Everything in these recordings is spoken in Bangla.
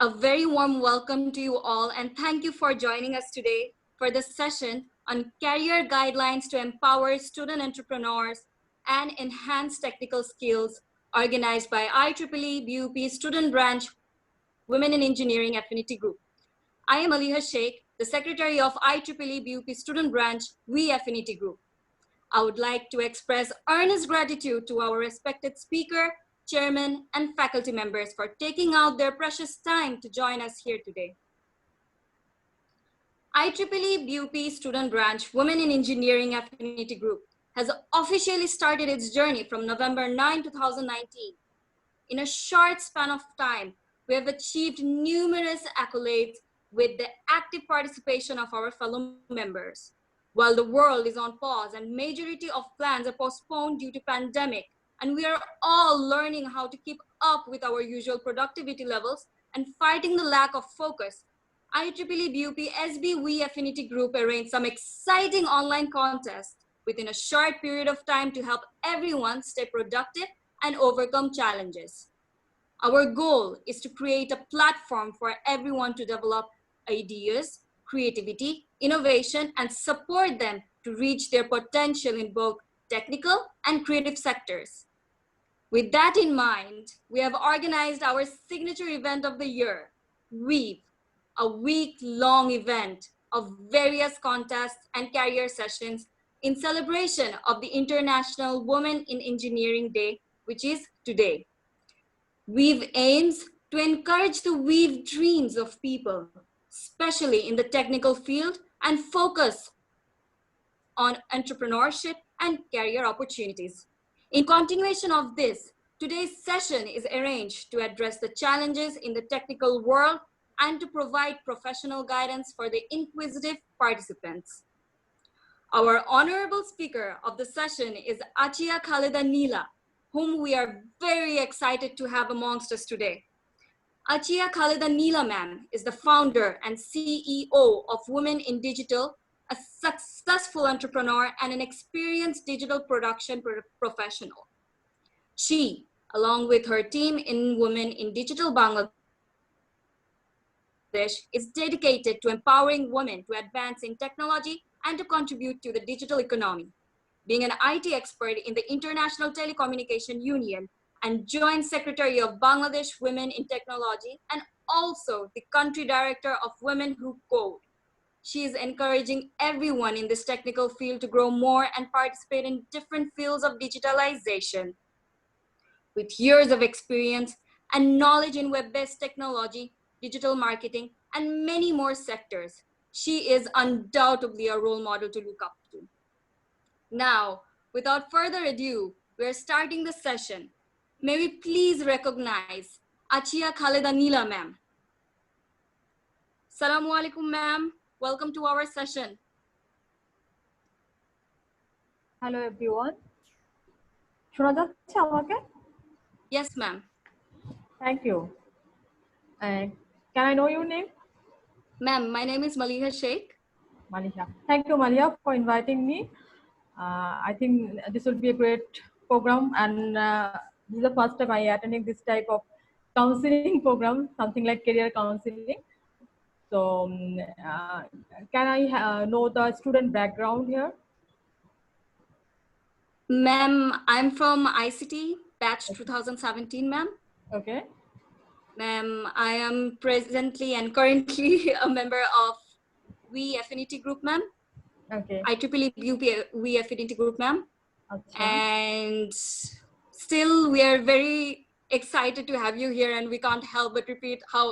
A very warm welcome to you all, and thank you for joining us today for this session on career guidelines to empower student entrepreneurs and enhance technical skills, organized by IEEE BUP Student Branch Women in Engineering Affinity Group. I am Aliha Sheikh, the Secretary of IEEE BUP Student Branch We Affinity Group. I would like to express earnest gratitude to our respected speaker, chairman, and faculty members for taking out their precious time to join us here today. IEEE BUP Student Branch Women in Engineering Affinity Group has officially started its journey from November 9, 2019. In a short span of time, we have achieved numerous accolades with the active participation of our fellow members. While the world is on pause and majority of plans are postponed due to pandemic, and we are all learning how to keep up with our usual productivity levels and fighting the lack of focus, IEEE BUP SB We Affinity Group arranged some exciting online contests within a short period of time to help everyone stay productive and overcome challenges. Our goal is to create a platform for everyone to develop ideas, creativity, innovation, and support them to reach their potential in both technical and creative sectors. With that in mind, we have organized our signature event of the year, Weave, a week-long event of various contests and career sessions in celebration of the International Women in Engineering Day, which is today. Weave aims to encourage the weave dreams of people, especially in the technical field, and focus on entrepreneurship and career opportunities. In continuation of this, today's session is arranged to address the challenges in the technical world and to provide professional guidance for the inquisitive participants. Our honorable speaker of the session is Achia Khalida Neela, whom we are very excited to have amongst us today. Achia Khalida Neela ma'am is the founder and CEO of Women in Digital, a successful entrepreneur and an experienced digital production professional. She, along with her team in Women in Digital Bangladesh, is dedicated to empowering women to advance in technology and to contribute to the digital economy. Being an IT expert in the International Telecommunication Union and Joint Secretary of Bangladesh Women in Technology, and also the Country Director of Women Who Code. She is encouraging everyone in this technical field to grow more and participate in different fields of digitalization. With years of experience and knowledge in web-based technology, digital marketing, and many more sectors, she is undoubtedly a role model to look up to. Now, without further ado, we're starting the session. May we please recognize Achia Khalida Neela ma'am. Assalamu alaikum ma'am. Welcome to our session. Hello everyone. শোনা যাচ্ছে আমাকে? Yes ma'am. Thank you. Can I know your name? Ma'am, my name is Maliha Sheikh. Maliha. Thank you, Maliha, for inviting me. I think this will be a great program, and this is the first time I attending this type of counseling program, something like career counseling. So, can I know the student background here? Ma'am, I'm from ICT, batch 2017, ma'am. Okay. Ma'am, I am presently and currently a member of We Affinity Group, ma'am. Okay. IEEE BUP We Affinity Group, ma'am. Achha. And still we are very excited to have you here, and we can't help but repeat how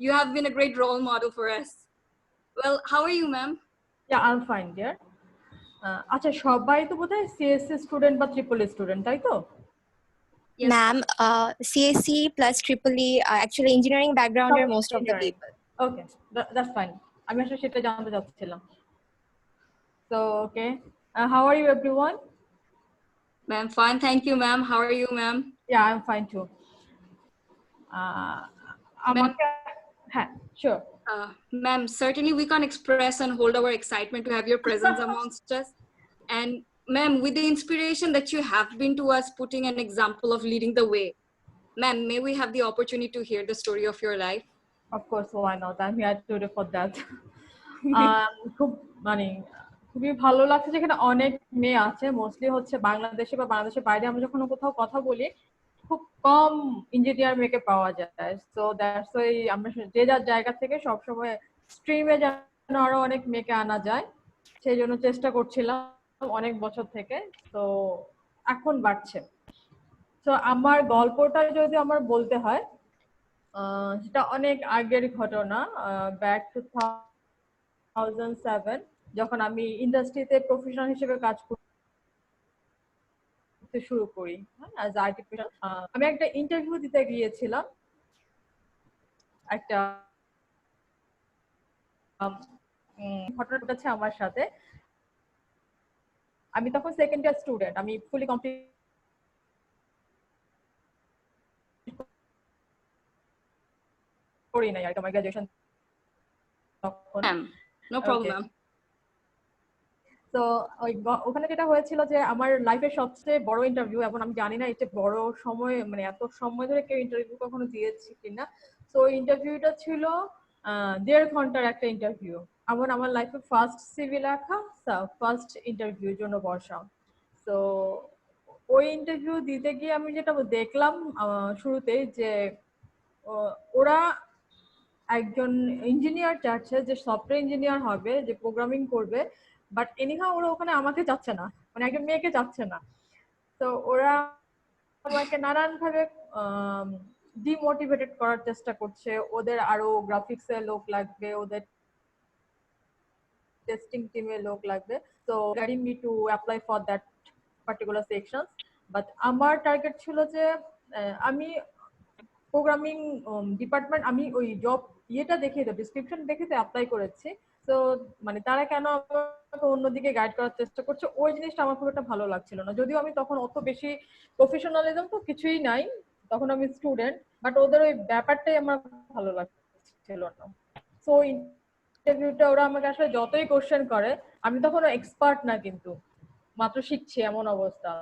you have been a great role model for us. Well, how are you, ma'am? Yeah, I'm fine, dear. আচ্ছা সবাই তো বোধহয় সিএসসি স্টুডেন্ট বা ট্রিপল স্টুডেন্ট তাই তো? Yes, Ma'am, CSC plus EEE, actually engineering background are most of the people. Okay, that's fine. আমি আসলে সেটা জানতে চাচ্ছিলাম. So, okay. How are you everyone? Ma'am, fine. Thank you, ma'am. How are you, ma'am? Yeah, I'm fine too. আমাকে হ্যাঁ, sure. Ma'am, certainly we can't express and hold our excitement to have your presence amongst us. And ma'am, with the inspiration that you have been to us, putting an example of leading the way, ma'am, may we have the opportunity to hear the story of your life? Of course, why not? I'm here today for that. খুব মানে খুবই ভালো লাগছে যেখানে অনেক মেয়ে আছে, মোস্টলি হচ্ছে বাংলাদেশে বা বাংলাদেশের বাইরে আমরা যখন কোথাও কথা বলি খুব কম ইঞ্জিনিয়ার মেয়েকে পাওয়া যায়। সো দ্যাটস ওয়াই আমরা যে যার জায়গা থেকে সবসময় স্ট্রিমে যেন আরো অনেক মেয়েকে আনা যায় সেই জন্য চেষ্টা করছিলাম অনেক বছর থেকে। তো এখন বাড়ছে। তো আমার গল্পটা যদি আমার বলতে হয়, সেটা অনেক আগের ঘটনা, ব্যাক টু 2007 যখন আমি ইন্ডাস্ট্রিতে প্রফেশনাল হিসেবে কাজ করতে শুরু করি, অ্যাজ আইটি প্রফেশনাল। আমি একটা ইন্টারভিউ দিতে গিয়েছিলাম একটা ঘটনা ঘটেছে আমার সাথে। আমি তখন সেকেন্ড ইয়ার স্টুডেন্ট, আমি ফুলি কমপ্লিট করি নাই আর কি আমার গ্রাজুয়েশন তখন। No problem. তো ওখানে যেটা হয়েছিল যে আমার লাইফের সবচেয়ে বড় ইন্টারভিউ, এবং আমি জানি না এটা বড় সময় মানে এত সময় ধরে কেউ ইন্টারভিউ কখনো দিয়েছি কিনা। তো ইন্টারভিউটা ছিল 1.5 ঘন্টার একটা ইন্টারভিউ। আমার লাইফে ফার্স্ট সিভি লেখা, ফার্স্ট ইন্টারভিউর জন্য বসা। তো ওই ইন্টারভিউ দিতে গিয়ে আমি যেটা দেখলাম শুরুতেই যে ওরা একজন ইঞ্জিনিয়ার চাচ্ছে যে সফটওয়্যার ইঞ্জিনিয়ার হবে, যে প্রোগ্রামিং করবে, বাট এনিহাও ওরা ওখানে আমাকে চাচ্ছে না, মানে একজন মেয়েকে চাচ্ছে না। তো ওরা আমাকে নানান ভাবে ডিমোটিভেটেড করার চেষ্টা করছে, ওদের আরো গ্রাফিক্সের লোক লাগবে, ওদের টেস্টিং টিমে লোক লাগবে। তো guiding me to apply for that particular sections. But আমার টার্গেট ছিল যে আমি প্রোগ্রামিং ডিপার্টমেন্ট, আমি ওই জব ইয়েটা দেখে তো ডিসক্রিপশন দেখে তো অ্যাপ্লাই করেছি। তো মানে তারা কেন আমাকে অন্যদিকে গাইড করার চেষ্টা করছে ওই জিনিসটা আমার খুব একটা ভালো লাগছিল না। যদিও আমি তখন অত বেশি প্রফেশনালিজম তো কিছুই নাই, তখন আমি স্টুডেন্ট, বাট ওদের ওই ব্যাপারটাই আমার ভালো লাগছিল না। তো ইন্টারভিউটা ওরা আমাকে আসলে যতই কোশ্চেন করে, আমি তখন এক্সপার্ট না, কিন্তু মাত্র শিখছি এমন অবস্থা।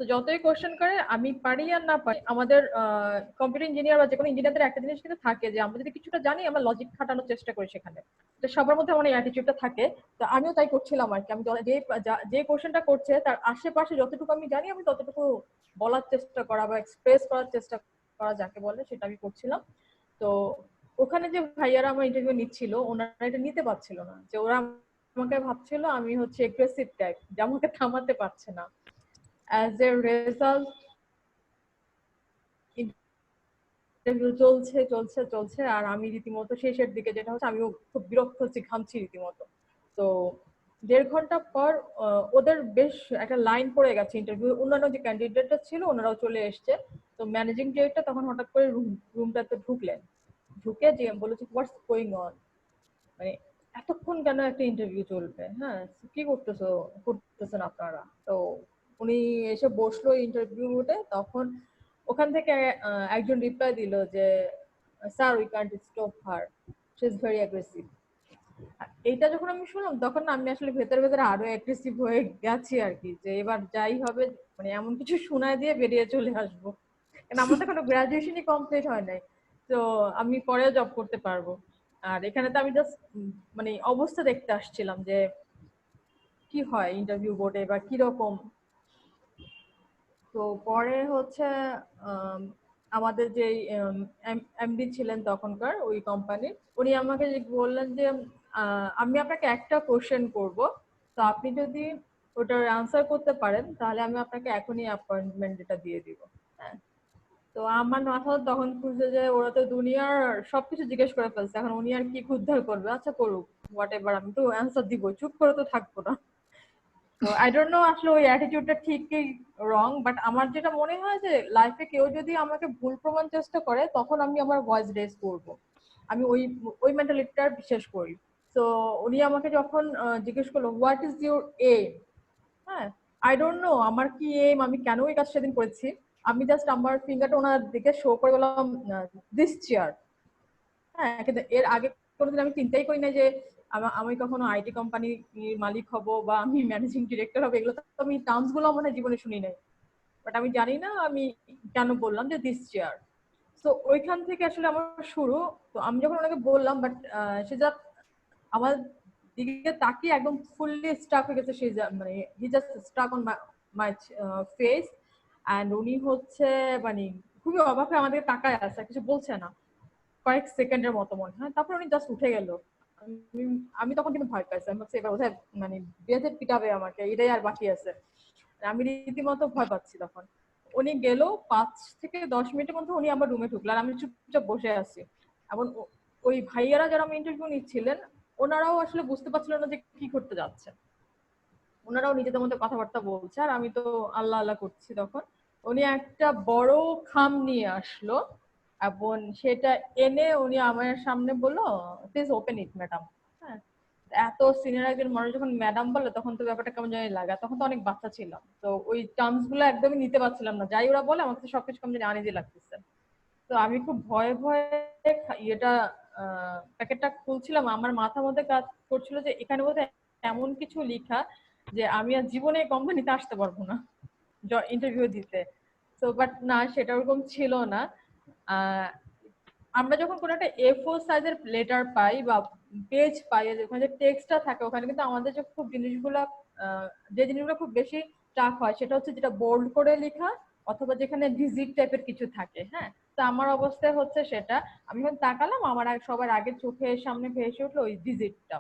তো যতই কোশ্চেন করে আমি পারি আর না পারি, আমাদের কম্পিউটার ইঞ্জিনিয়ার বা যে কোনো ইঞ্জিনিয়ারদের একটা জিনিস কিন্তু থাকে যে আমরা যদি কিছুটা জানি আমরা লজিক খাটানোর চেষ্টা করি সেখানে। তো সবার মধ্যে আমার এই অ্যাটিটিউডটা থাকে। তো আমিও তাই করছিলাম আর কি। আমি যে কোশ্চেনটা করছে তার আশেপাশে যতটুকু আমি জানি আমি ততটুকু বলার চেষ্টা করা বা এক্সপ্রেস করার চেষ্টা করা যাকে বলে সেটা আমি করছিলাম। তো ওখানে যে ভাইয়ারা আমার ইন্টারভিউ নিচ্ছিল ওনারা এটা নিতে পারছিল না, যে ওরা আমাকে ভাবছিল আমি হচ্ছে এগ্রেসিভ টাইপ, যে আমাকে থামাতে পারছে না। অ্যাজ এ রেজাল্ট ইন্টারভিউ চলছে চলছে চলছে, আর আমি রীতিমতো শেষের দিকে যেটা হচ্ছে আমিও খুব বিরক্ত হচ্ছি, ঘামছি রীতিমতো। তো 1.5 ঘন্টা পর ওদের বেশ একটা লাইন পড়ে গেছে ইন্টারভিউ, অন্যান্য যে ক্যান্ডিডেটটা ছিল ওনারাও চলে এসছে। তো ম্যানেজিং ডিরেক্টর তখন হঠাৎ করে রুমটাতে ঢুকলেন, ঢুকে যে বলেছে হোয়াটস গোয়িং অন, মানে এতক্ষণ কেন একটা ইন্টারভিউ চলবে, হ্যাঁ কি করতেছেন আপনারা। তো উনি এসে বসলো ইন্টারভিউতে, তখন ওখান থেকে একজন রিপ্লাই দিল যে sir we can't stop her, she is very aggressive. এইটা যখন আমি শুনলাম তখন আমি আসলে ভেতরে ভেতরে আরো অ্যাগ্রেসিভ হয়ে গেছি আর কি, যে এবার যাই হবে মানে এমন কিছু শোনায় দিয়ে বেরিয়ে চলে আসবো, কারণ আমার তো কোনো গ্রাজুয়েশনই কমপ্লিট হয় নাই। তো আমি পরে জব করতে পারবো। আর এখানে তো আমি জাস্ট মানে অবস্থা দেখতে আসছিলাম যে কি হয় ইন্টারভিউ বোর্ডে বা কিরকম। তো পরে হচ্ছে আমাদের যে এমডি ছিলেন তখনকার ওই কোম্পানির, উনি আমাকে বললেন যে আমি আপনাকে একটা কোশ্চেন করব, তো আপনি যদি ওটার আনসার করতে পারেন তাহলে আমি আপনাকে এখনই অ্যাপয়েন্টমেন্ট এটা দিয়ে দিব। হ্যাঁ, তো আমার মাথা তখন খুঁজছে যে ওরা তো দুনিয়ার সবকিছু জিজ্ঞেস করে ফেলছে, এখন উনি আর কি উদ্ধার করবে, আচ্ছা করুক হোয়াট এভার, আমি তো অ্যান্সার দিব, চুপ করে তো থাকবো না। তো আই ডোন্ট নো আসলে ওই অ্যাটিটিউডটা ঠিকই রং, বাট আমার যেটা মনে হয় যে লাইফে কেউ যদি আমাকে ভুল প্রমাণ চেষ্টা করে তখন আমি আমার ভয়েস রেজ করব, আমি ওই ওই মেন্টালিটিটা বিশ্বাস করি। তো উনি আমাকে যখন জিজ্ঞেস করলো হোয়াট ইজ ইউর এইম, হ্যাঁ আই ডোন্ট নো আমার কি এইম, আমি কেন ওই কাজ সেদিন করেছি, আমি জাস্ট আমার ফিঙ্গারটা ওনার দিকে শো করে বললাম দিস চেয়ার। হ্যাঁ, কিন্তু এর আগে কোনোদিন আমি চিন্তাই করি না যে আমি কখনো আইটি কোম্পানির মালিক হব বা আমি ম্যানেজিং ডিরেক্টর হবো, এগুলো তো আমি টার্মস গুলো মনে হয় জীবনে শুনি নাই। বাট আমি জানি না আমি কেন বললাম যে দিস চেয়ার। তো ওইখান থেকে আসলে আমার শুরু। তো আমি যখন ওনাকে বললাম, বাট সে যা আমার দিকে তাকিয়ে একদম ফুললি স্টাক হয়ে গেছে, সে মানে he just Starc on my face. And উনি হচ্ছে মানে খুবই অবাক হয়ে আমাদের তাকায় আছে, কিছু বলছে না কয়েক সেকেন্ডের মতো মনে হয়। তারপর উনি জাস্ট উঠে গেল। আমি তখন কিন্তু ভয় পাইছি, আমি ভাবছি এবার বোধহয় মানে বিয়েতে পিটাবে আমাকে, এটাই আর বাকি আছে। আমি রীতিমতো ভয় পাচ্ছি তখন। উনি গেল 5 থেকে 10 মিনিটের মধ্যে উনি আমার রুমে ঢুকলেন, আমি চুপচাপ বসে আছি। এবং ওই ভাইয়ারা যারা আমি ইন্টারভিউ নিচ্ছিলেন, ওনারাও আসলে বুঝতে পারছিলেন না যে কি করতে যাচ্ছে। ওনারাও নিজেদের মধ্যে কথাবার্তা বলছে, আর আমি তো আল্লাহ আল্লাহ করছি। তখন উনি একটা বড় খাম নিয়ে আসলো, এবং সেটা এনে উনি আমার সামনে বললো, প্লিজ ওপেন ইট ম্যাডাম। হ্যাঁ, এত সিনিয়র একজন মানুষ যখন ম্যাডাম বলে, তখন তো ব্যাপারটা কেমন জানি লাগে। তখন তো অনেক বাচ্চা ছিলাম, তো ওই টার্মস গুলো একদমই নিতে পারছিলাম না। যাই ওরা বলে, আমাকে সবকিছু কেমন জানি আনইজি লাগতেছে। তো আমি খুব ভয়ে ভয়ে ইয়েটা প্যাকেটটা খুলছিলাম। আমার মাথার মধ্যে কাজ করছিল যে এখানে বোধহয় এমন কিছু লেখা যে আমি আর জীবনে কোম্পানিতে আসতে পারবো না ইন্টারভিউ দিতে। তো বাট না, সেটা ওরকম ছিল না। আমরা যখন কোনো একটা A4 সাইজের লেটার পাই বা পেজ পাই, ওখানে যে টেক্সটটা থাকে, ওখানে কিন্তু আমাদের যে খুব জিনিসগুলো যে জিনিসগুলো খুব বেশি টাফ হয়, সেটা হচ্ছে যেটা বোল্ড করে লেখা, অথবা যেখানে ডিজিট টাইপের কিছু থাকে। হ্যাঁ, তো আমার অবস্থায় হচ্ছে সেটা। আমি যখন তাকালাম, আমার সবার আগে চোখের সামনে ভেসে উঠলো ওই ডিজিটটা।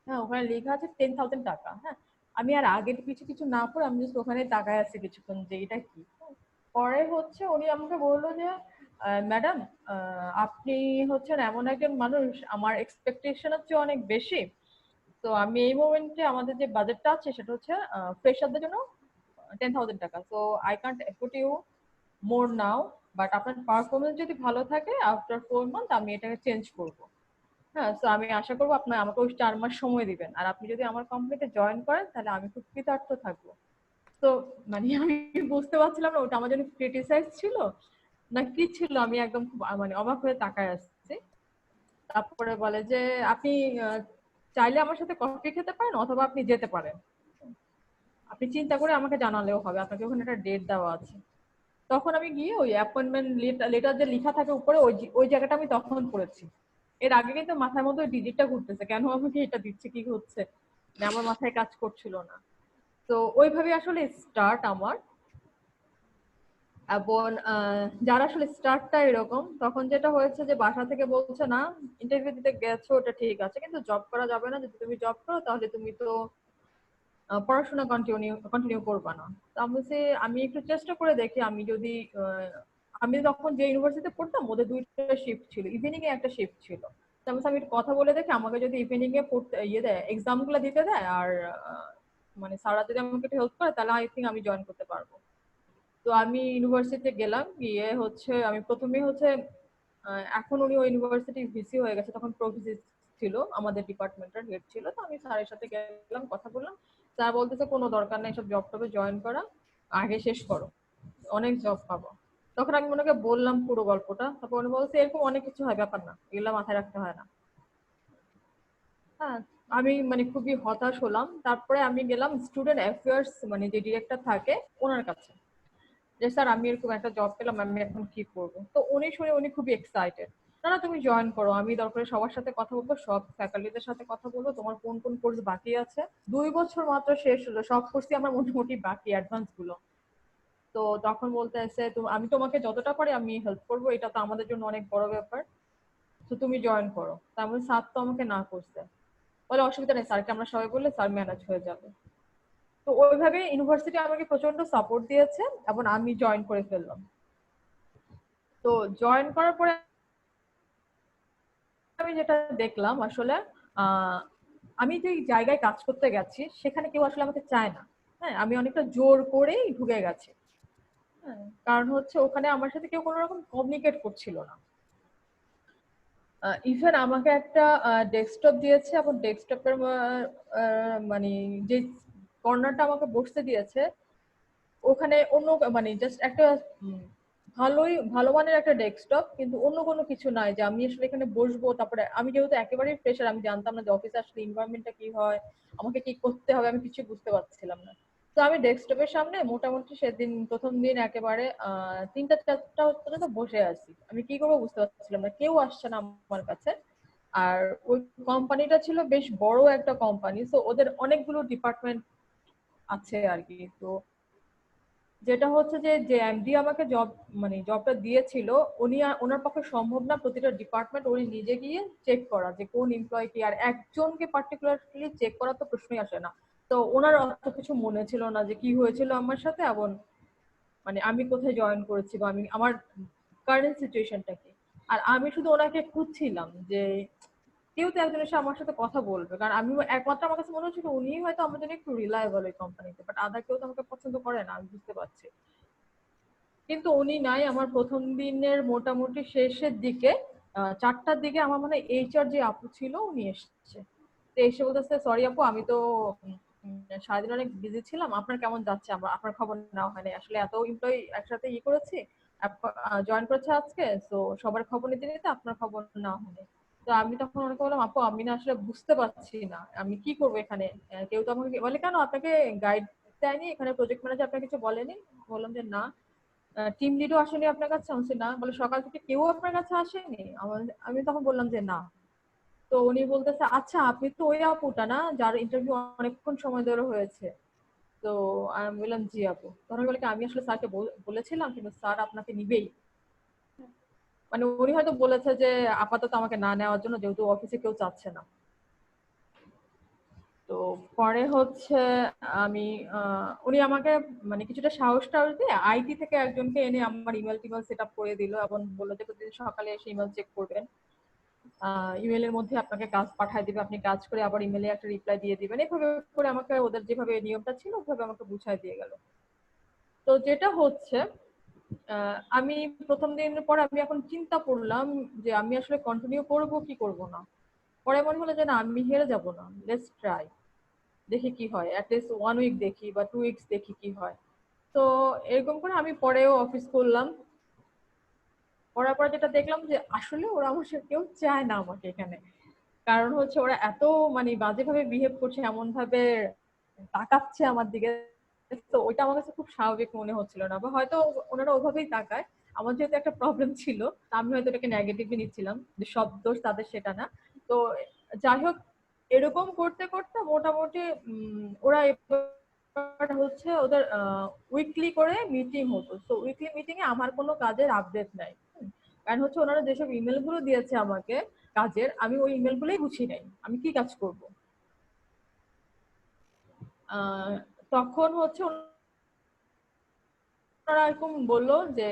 হ্যাঁ, ওখানে লেখা আছে 10,000 টাকা। হ্যাঁ, আমি আর আগের কিছু কিছু না পড়ে আমি জাস্ট ওখানে তাকায় আছি কিছুক্ষণ যে এটা কি। পরে হচ্ছে উনি আমাকে বললো যে ম্যাডাম, আপনি হচ্ছেন এমন একজন মানুষ আমার এক্সপেকটেশনের চেয়ে অনেক বেশি। তো আমি এই মোমেন্টে আমাদের যে বাজেটটা আছে সেটা হচ্ছে ফ্রেশারদের জন্য 10,000 টাকা। So I can't afford you more now, but আপনার পারফরমেন্স যদি ভালো থাকে আফটার 4 মান্থ আমি এটাকে চেঞ্জ করবো। হ্যাঁ, তো আমি আশা করবো আপনার আমাকে ওই 4 মাস সময় দিবেন, আর আপনি যদি আমার কোম্পানিতে জয়েন করেন তাহলে আমি খুব কৃতার্থ থাকবো। তো মানে আমি বুঝতে পারছিলাম না ওটা আমার জন্য ক্রিটিসাইজ ছিল না কি ছিল। আমি একদম খুব মানে অবাক হয়ে তাকায় আসছি। তারপরে বলে যে আপনি চাইলে আমার সাথে কফি খেতে পারেন, অথবা আপনি যেতে পারেন। আপনি চিন্তা করে আমাকে জানালেও হবে, আপনাকে ওখানে একটা ডেট দেওয়া আছে। তখন আমি গিয়ে ওই অ্যাপয়েন্টমেন্ট লেটার যে লেখা থাকে উপরে, ওই জায়গাটা আমি তখন পড়েছি। এর আগে কিন্তু মাথার মধ্যে ডিজিটটা ঘুরতেছে, কেন আমাকে এটা দিচ্ছে, কি হচ্ছে, মানে আমার মাথায় কাজ করছিল না। তো ওইভাবে আসলে স্টার্ট আমার। এবং যারা আসলে স্টার্টটা এরকম, তখন যেটা হয়েছে যে বাসা থেকে বলছে না, ইন্টারভিউ দিতে গেছো ওটা ঠিক আছে, কিন্তু জব করা যাবে না। যদি তুমি জব করো তাহলে তুমি তো পড়াশোনা কন্টিনিউ করবা না। তো আমি বলছি আমি একটু চেষ্টা করে দেখি, আমি যদি আমি তখন যে ইউনিভার্সিটিতে পড়তাম ওদের 2টা শিফট ছিল, ইভিনিং এ একটা শিফট ছিল। তো আমি বলছি আমি একটু কথা বলে দেখি, আমাকে যদি ইভিনিং এ পড়তে দেয়, এক্সাম গুলো দিতে দেয়, আর মানে স্যাররা যদি আমাকে একটু হেল্প করে, তাহলে আই থিঙ্ক আমি জয়েন করতে পারবো। তো আমি ইউনিভার্সিটিতে গেলাম, গিয়ে হচ্ছে আমি প্রথমে হচ্ছে এখন উনি ওই ইউনিভার্সিটির ভিসি হয়ে গেছে, তখন প্রভিসি ছিল, আমাদের ডিপার্টমেন্টের হেড ছিল। তো আমি স্যারের সাথে গেলাম, কথা বললাম। স্যার বলতেছে কোনো দরকার নেই সব জব টবে জয়েন করা, আগে শেষ করো, অনেক জব পাবো। তখন আমি ওনাকে বললাম পুরো গল্পটা। তারপর উনি বলছে এরকম অনেক কিছু হয়, ব্যাপার না, এগুলো মাথায় রাখতে হয় না। হ্যাঁ, আমি মানে খুবই হতাশ হলাম। তারপরে আমি গেলাম স্টুডেন্ট অ্যাফেয়ার্স মানে যে ডিরেক্টর থাকে ওনার কাছে, যে স্যার আমি এরকম একটা জব পেলাম, আমি এখন কি করবো। তো উনি শুনে উনি খুবই এক্সাইটেড। না না, তুমি জয়েন করো, আমি দরকার সবার সাথে কথা বলবো, সব ফ্যাকাল্টিদের সাথে কথা বলবো, তোমার কোন কোন কোর্স বাকি আছে। 2 বছর মাত্র শেষ হলো, সব কোর্সই আমার মোটামুটি বাকি, অ্যাডভান্স গুলো। তো তখন বলতে আসে আমি তোমাকে যতটা পারি আমি হেল্প করবো, এটা তো আমাদের জন্য অনেক বড় ব্যাপার, তো তুমি জয়েন করো। তারপরে স্যার তো আমাকে না করছে, বলে অসুবিধা নেই, স্যারকে আমরা সবাই বললে স্যার ম্যানেজ হয়ে যাবে। তো ওইভাবে ইউনিভার্সিটি আমাকে প্রচন্ড সাপোর্ট দিয়েছে, এবং আমি জয়েন করে ফেললাম। তো জয়েন করার পরে আমি যেটা দেখলাম আসলে, আহ আমি যে জায়গায় কাজ করতে গেছি সেখানে কেউ আসলে আমাকে চায় না। হ্যাঁ, আমি অনেকটা জোর করেই ঢুকে গেছি। হ্যাঁ, কারণ হচ্ছে ওখানে আমার সাথে কেউ কোনো রকম কমিউনিকেট করছিল না। ইভেন আমাকে একটা ডেস্কটপ দিয়েছে, এবং ডেস্কটপের মানে যে কর্নারটা আমাকে বসতে দিয়েছে, ওখানে অন্য মানে জাস্ট একটা ভালো মানের একটা ডেস্কটপ, কিন্তু অন্য কোনো কিছু নাই যে আমি আসলে এখানে বসবো। তারপরে আমি যেহেতু একেবারেই ফ্রেশার, আমি জানতাম না যে অফিসে আসলে এনভায়রনমেন্টটা কি হয়, আমাকে কি করতে হবে, আমি কিছু বুঝতে পারছিলাম না। তো আমি ডেস্কটপের সামনে মোটামুটি সেদিন প্রথম দিন একেবারে 3টা 4টা পর্যন্ত বসে আছি। আমি কি করবো বুঝতে পারছিলাম না, কেউ আসছে না আমার কাছে। আর ওই কোম্পানিটা ছিল বেশ বড় একটা কোম্পানি, তো ওদের অনেকগুলো ডিপার্টমেন্ট আছে আর কি। তো যেটা হচ্ছে যে যে এমডি আমাকে জবটা দিয়েছিল, ওনার পক্ষে সম্ভব না প্রতিটা ডিপার্টমেন্ট উনি নিজে গিয়ে চেক করা যে কোন এমপ্লয় কি, আর একজনকে পার্টিকুলারলি চেক করা তো প্রশ্নই আসে না। তো ওনার অত কিছু মনে ছিল না যে কি হয়েছিল আমার সাথে, এবং আমি কোথায় জয়েন করেছি বা আমার কারেন্ট সিচুয়েশনটা কি। আর আমি শুধু ওনাকে খুঁজছিলাম যে কেউ তো একজন এসে আমার সাথে কথা বলবে, কারণ আমি একমাত্র আমার কাছে মনে হচ্ছিল উনি হয়তো আমার জন্য একটু রিলায়েবল এই কোম্পানিতে, বাট আদার কেউ তো আমাকে পছন্দ করে না, আমি বুঝতে পারছি। কিন্তু উনি নাই। আমার প্রথম দিনের মোটামুটি শেষের দিকে 4টার দিকে আমার মনে হয় এইচআর যে আপু ছিল উনি এসেছে। তো এসে বলতেছে, সরি আপু, আমি তো সারাদিন অনেক বিজি ছিলাম, আপনার কেমন যাচ্ছে, আপনার খবর নেওয়া হয়নি, আসলে এত এমপ্লয়ি একসাথে করেছি, জয়েন করেছে আজকে, তো সবার খবর নিতে নিতে আপনার খবর নেওয়া হয়নি। তো আমি তখন ওনাকে বললাম, আপু আমি না আসলে বুঝতে পারছি না আমি কি করবো এখানে, কেউ তো আমাকে বলে, কেন আপনাকে গাইড দেয়নি, এখানে প্রজেক্ট ম্যানেজার আপনাকে কিছু বলেনি? বললাম যে না। টিম লিডও আসেনি আপনার কাছে? আমি বলছি, না। বলে, সকাল থেকে কেউ আপনার কাছে আসেনি? আমি তখন বললাম যে না। তো উনি বলতেছে, আচ্ছা আপনি তো ওই আপুটা না যার ইন্টারভিউ অনেকক্ষণ সময় ধরে হয়েছে? তো আমি বললাম, জি আপু। তখন বলে কি, আমি আসলে স্যারকে বলেছিলাম কিন্তু স্যার আপনাকে নিবেই। উনি হয়তো বলেছে যে আপাতত আমাকে না নেওয়ার জন্য, যেহেতু অফিসে কেউ চাচ্ছে না। তো পরে হচ্ছে আমি উনি আমাকে কিছুটা সাহস টাহস দিয়ে আইটি থেকে একজনকে এনে আমার ইমেল টিমেল সেট আপ করে দিল, এবং বললো যে প্রতিদিন সকালে এসে ইমেল চেক করবেন, ইমেলের মধ্যে আপনাকে কাজ পাঠিয়ে দিবে, আপনি কাজ করে আবার ইমেলে একটা রিপ্লাই দিয়ে দিবেন। এভাবে করে আমাকে ওদের যেভাবে নিয়মটা ছিল ওভাবে আমাকে বুঝাই দিয়ে গেল। তো যেটা হচ্ছে আমি প্রথম দিনের পর আমি এখন চিন্তা করলাম যে আমি আসলে কন্টিনিউ করব কি করব না। পরে মনে হলো যে না, আমি হেরে যাব না, লেটস ট্রাই, দেখি কি হয়, অ্যাটলিস্ট 1 উইক দেখি বা 2 উইকস দেখি কি হয়। তো এরকম করে আমি পরেও অফিস করলাম। করার পর যেটা দেখলাম যে আসলে ওরা আমার সাথে কেউ চায় না আমাকে এখানে। কারণ হচ্ছে ওরা এত বাজেভাবে বিহেভ করছে, এমন ভাবে তাকাচ্ছে আমার দিকে। তো ওইটা আমার কাছে খুব স্বাভাবিক মনে হচ্ছিল না, বা হয়তো ওনারা ওভাবেই তাকায়। আমার যেহেতু একটা প্রবলেম ছিল, আমি হয়তো এটাকে নেগেটিভলি নিচ্ছিলাম যে সব দোষ তাদের, সেটা না। তো যাই হোক, এরকম করতে করতে মোটামুটি ওরা এবার হচ্ছে ওদের উইকলি করে মিটিং হতো। তো উইকলি মিটিং এ আমার কোনো কাজের আপডেট নাই। কারণ হচ্ছে ওনারা যেসব ইমেল গুলো দিয়েছে আমাকে কাজের, আমি ওই ইমেল গুলোই গুছিয়ে নাই, আমি কি কাজ করব। তখন হচ্ছে ওনারা এরকম বললো যে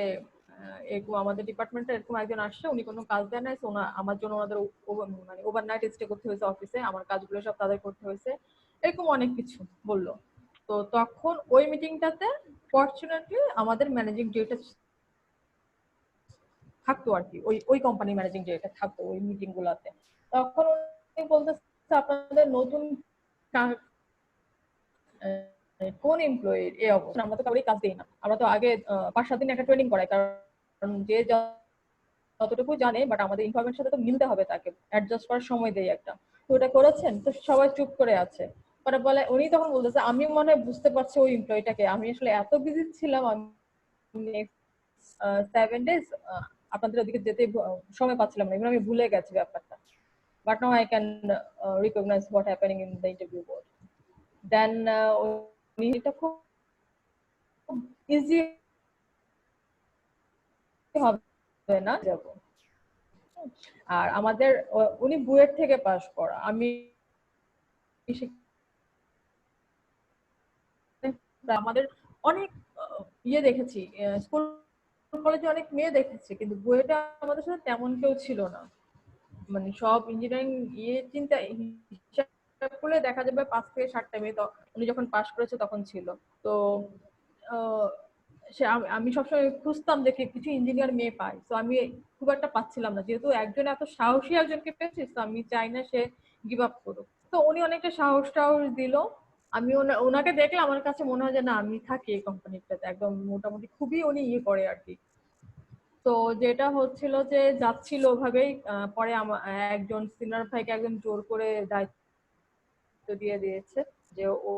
এরকম আমাদের ডিপার্টমেন্টে এরকম একজন আসছে, উনি কোনো কাজ দেয় নাই, আমার জন্য ওনাদের ওভারনাইট স্টে করতে হয়েছে অফিসে, আমার কাজগুলো সব তাদের করতে হয়েছে, এরকম অনেক কিছু বললো। তো তখন ওই মিটিংটাতে ফরচুনেটলি আমাদের ম্যানেজিং ডিরেক্টর থাকতো আর কি, ওই ওই কোম্পানির ম্যানেজিং ডিরেক্টর থাকতো ওই মিটিং গুলাতে। তখন উনি বলতেছে, আপনাদের নতুন কোন এমপ্লয়ির এই অবস্থা, আমরা তো কাউকে কাজ দিই না, আমরা তো আগে 5-7 দিন একটা ট্রেনিং করাই, কারণ যে যতটুকু জানে, বাট আমাদের ইনফরমেশন সাথে তো মিলতে হবে, তাকে অ্যাডজাস্ট করার সময় দেই একটা। তো ওটা করেছেন? তো সবাই চুপ করে আছে। পরে বলে, উনি তখন বলতেছে, আমি মনে হয় বুঝতে পারছি ওই এমপ্লয়িটাকে, আমি আসলে এত বিজি ছিলাম, আমি 7 days আপনাদের ওদিকে যেতে সময় পাচ্ছিলাম না, আমি ভুলে গেছি ব্যাপারটা। But now I can recognise what happening in the interview board. Then উনি এটা খুব ইজি হবে না যাব। আর আমাদের উনি বুয়েট থেকে পাশ করা, আমি আমাদের অনেক দেখেছি, স্কুল কলেজে অনেক মেয়ে দেখেছি, কিন্তু বুয়েটে আমাদের সাথে তেমন কেউ ছিল না। সব ইঞ্জিনিয়ারিং চিন্তা হিসাব করলে দেখা যাবে 5 থেকে 7টা মেয়ে। তো উনি যখন পাশ করেছে তখন ছিল। তো সে আমি সবসময় খুঁজতাম যে কিছু ইঞ্জিনিয়ার মেয়ে পাই, তো আমি খুব একটা পাচ্ছিলাম না, যেহেতু একজন এত সাহসী একজনকে পেয়েছি, তো আমি চাই না সে গিভ আপ করুক। তো উনি অনেকটা সাহস টাহস দিল। আমি ওনাকে দেখলে আমার কাছে মনে হয় যে না, আমি থাকি এই কোম্পানিটাতে, একদম মোটামুটি খুবই উনি করে আর কি। তো যেটা হচ্ছিল যে যাচ্ছিল ওভাবেই, পরে একজন সিনিয়র ভাইকে একদম জোর করে দায়িত্ব দিয়ে দিয়েছে যে ও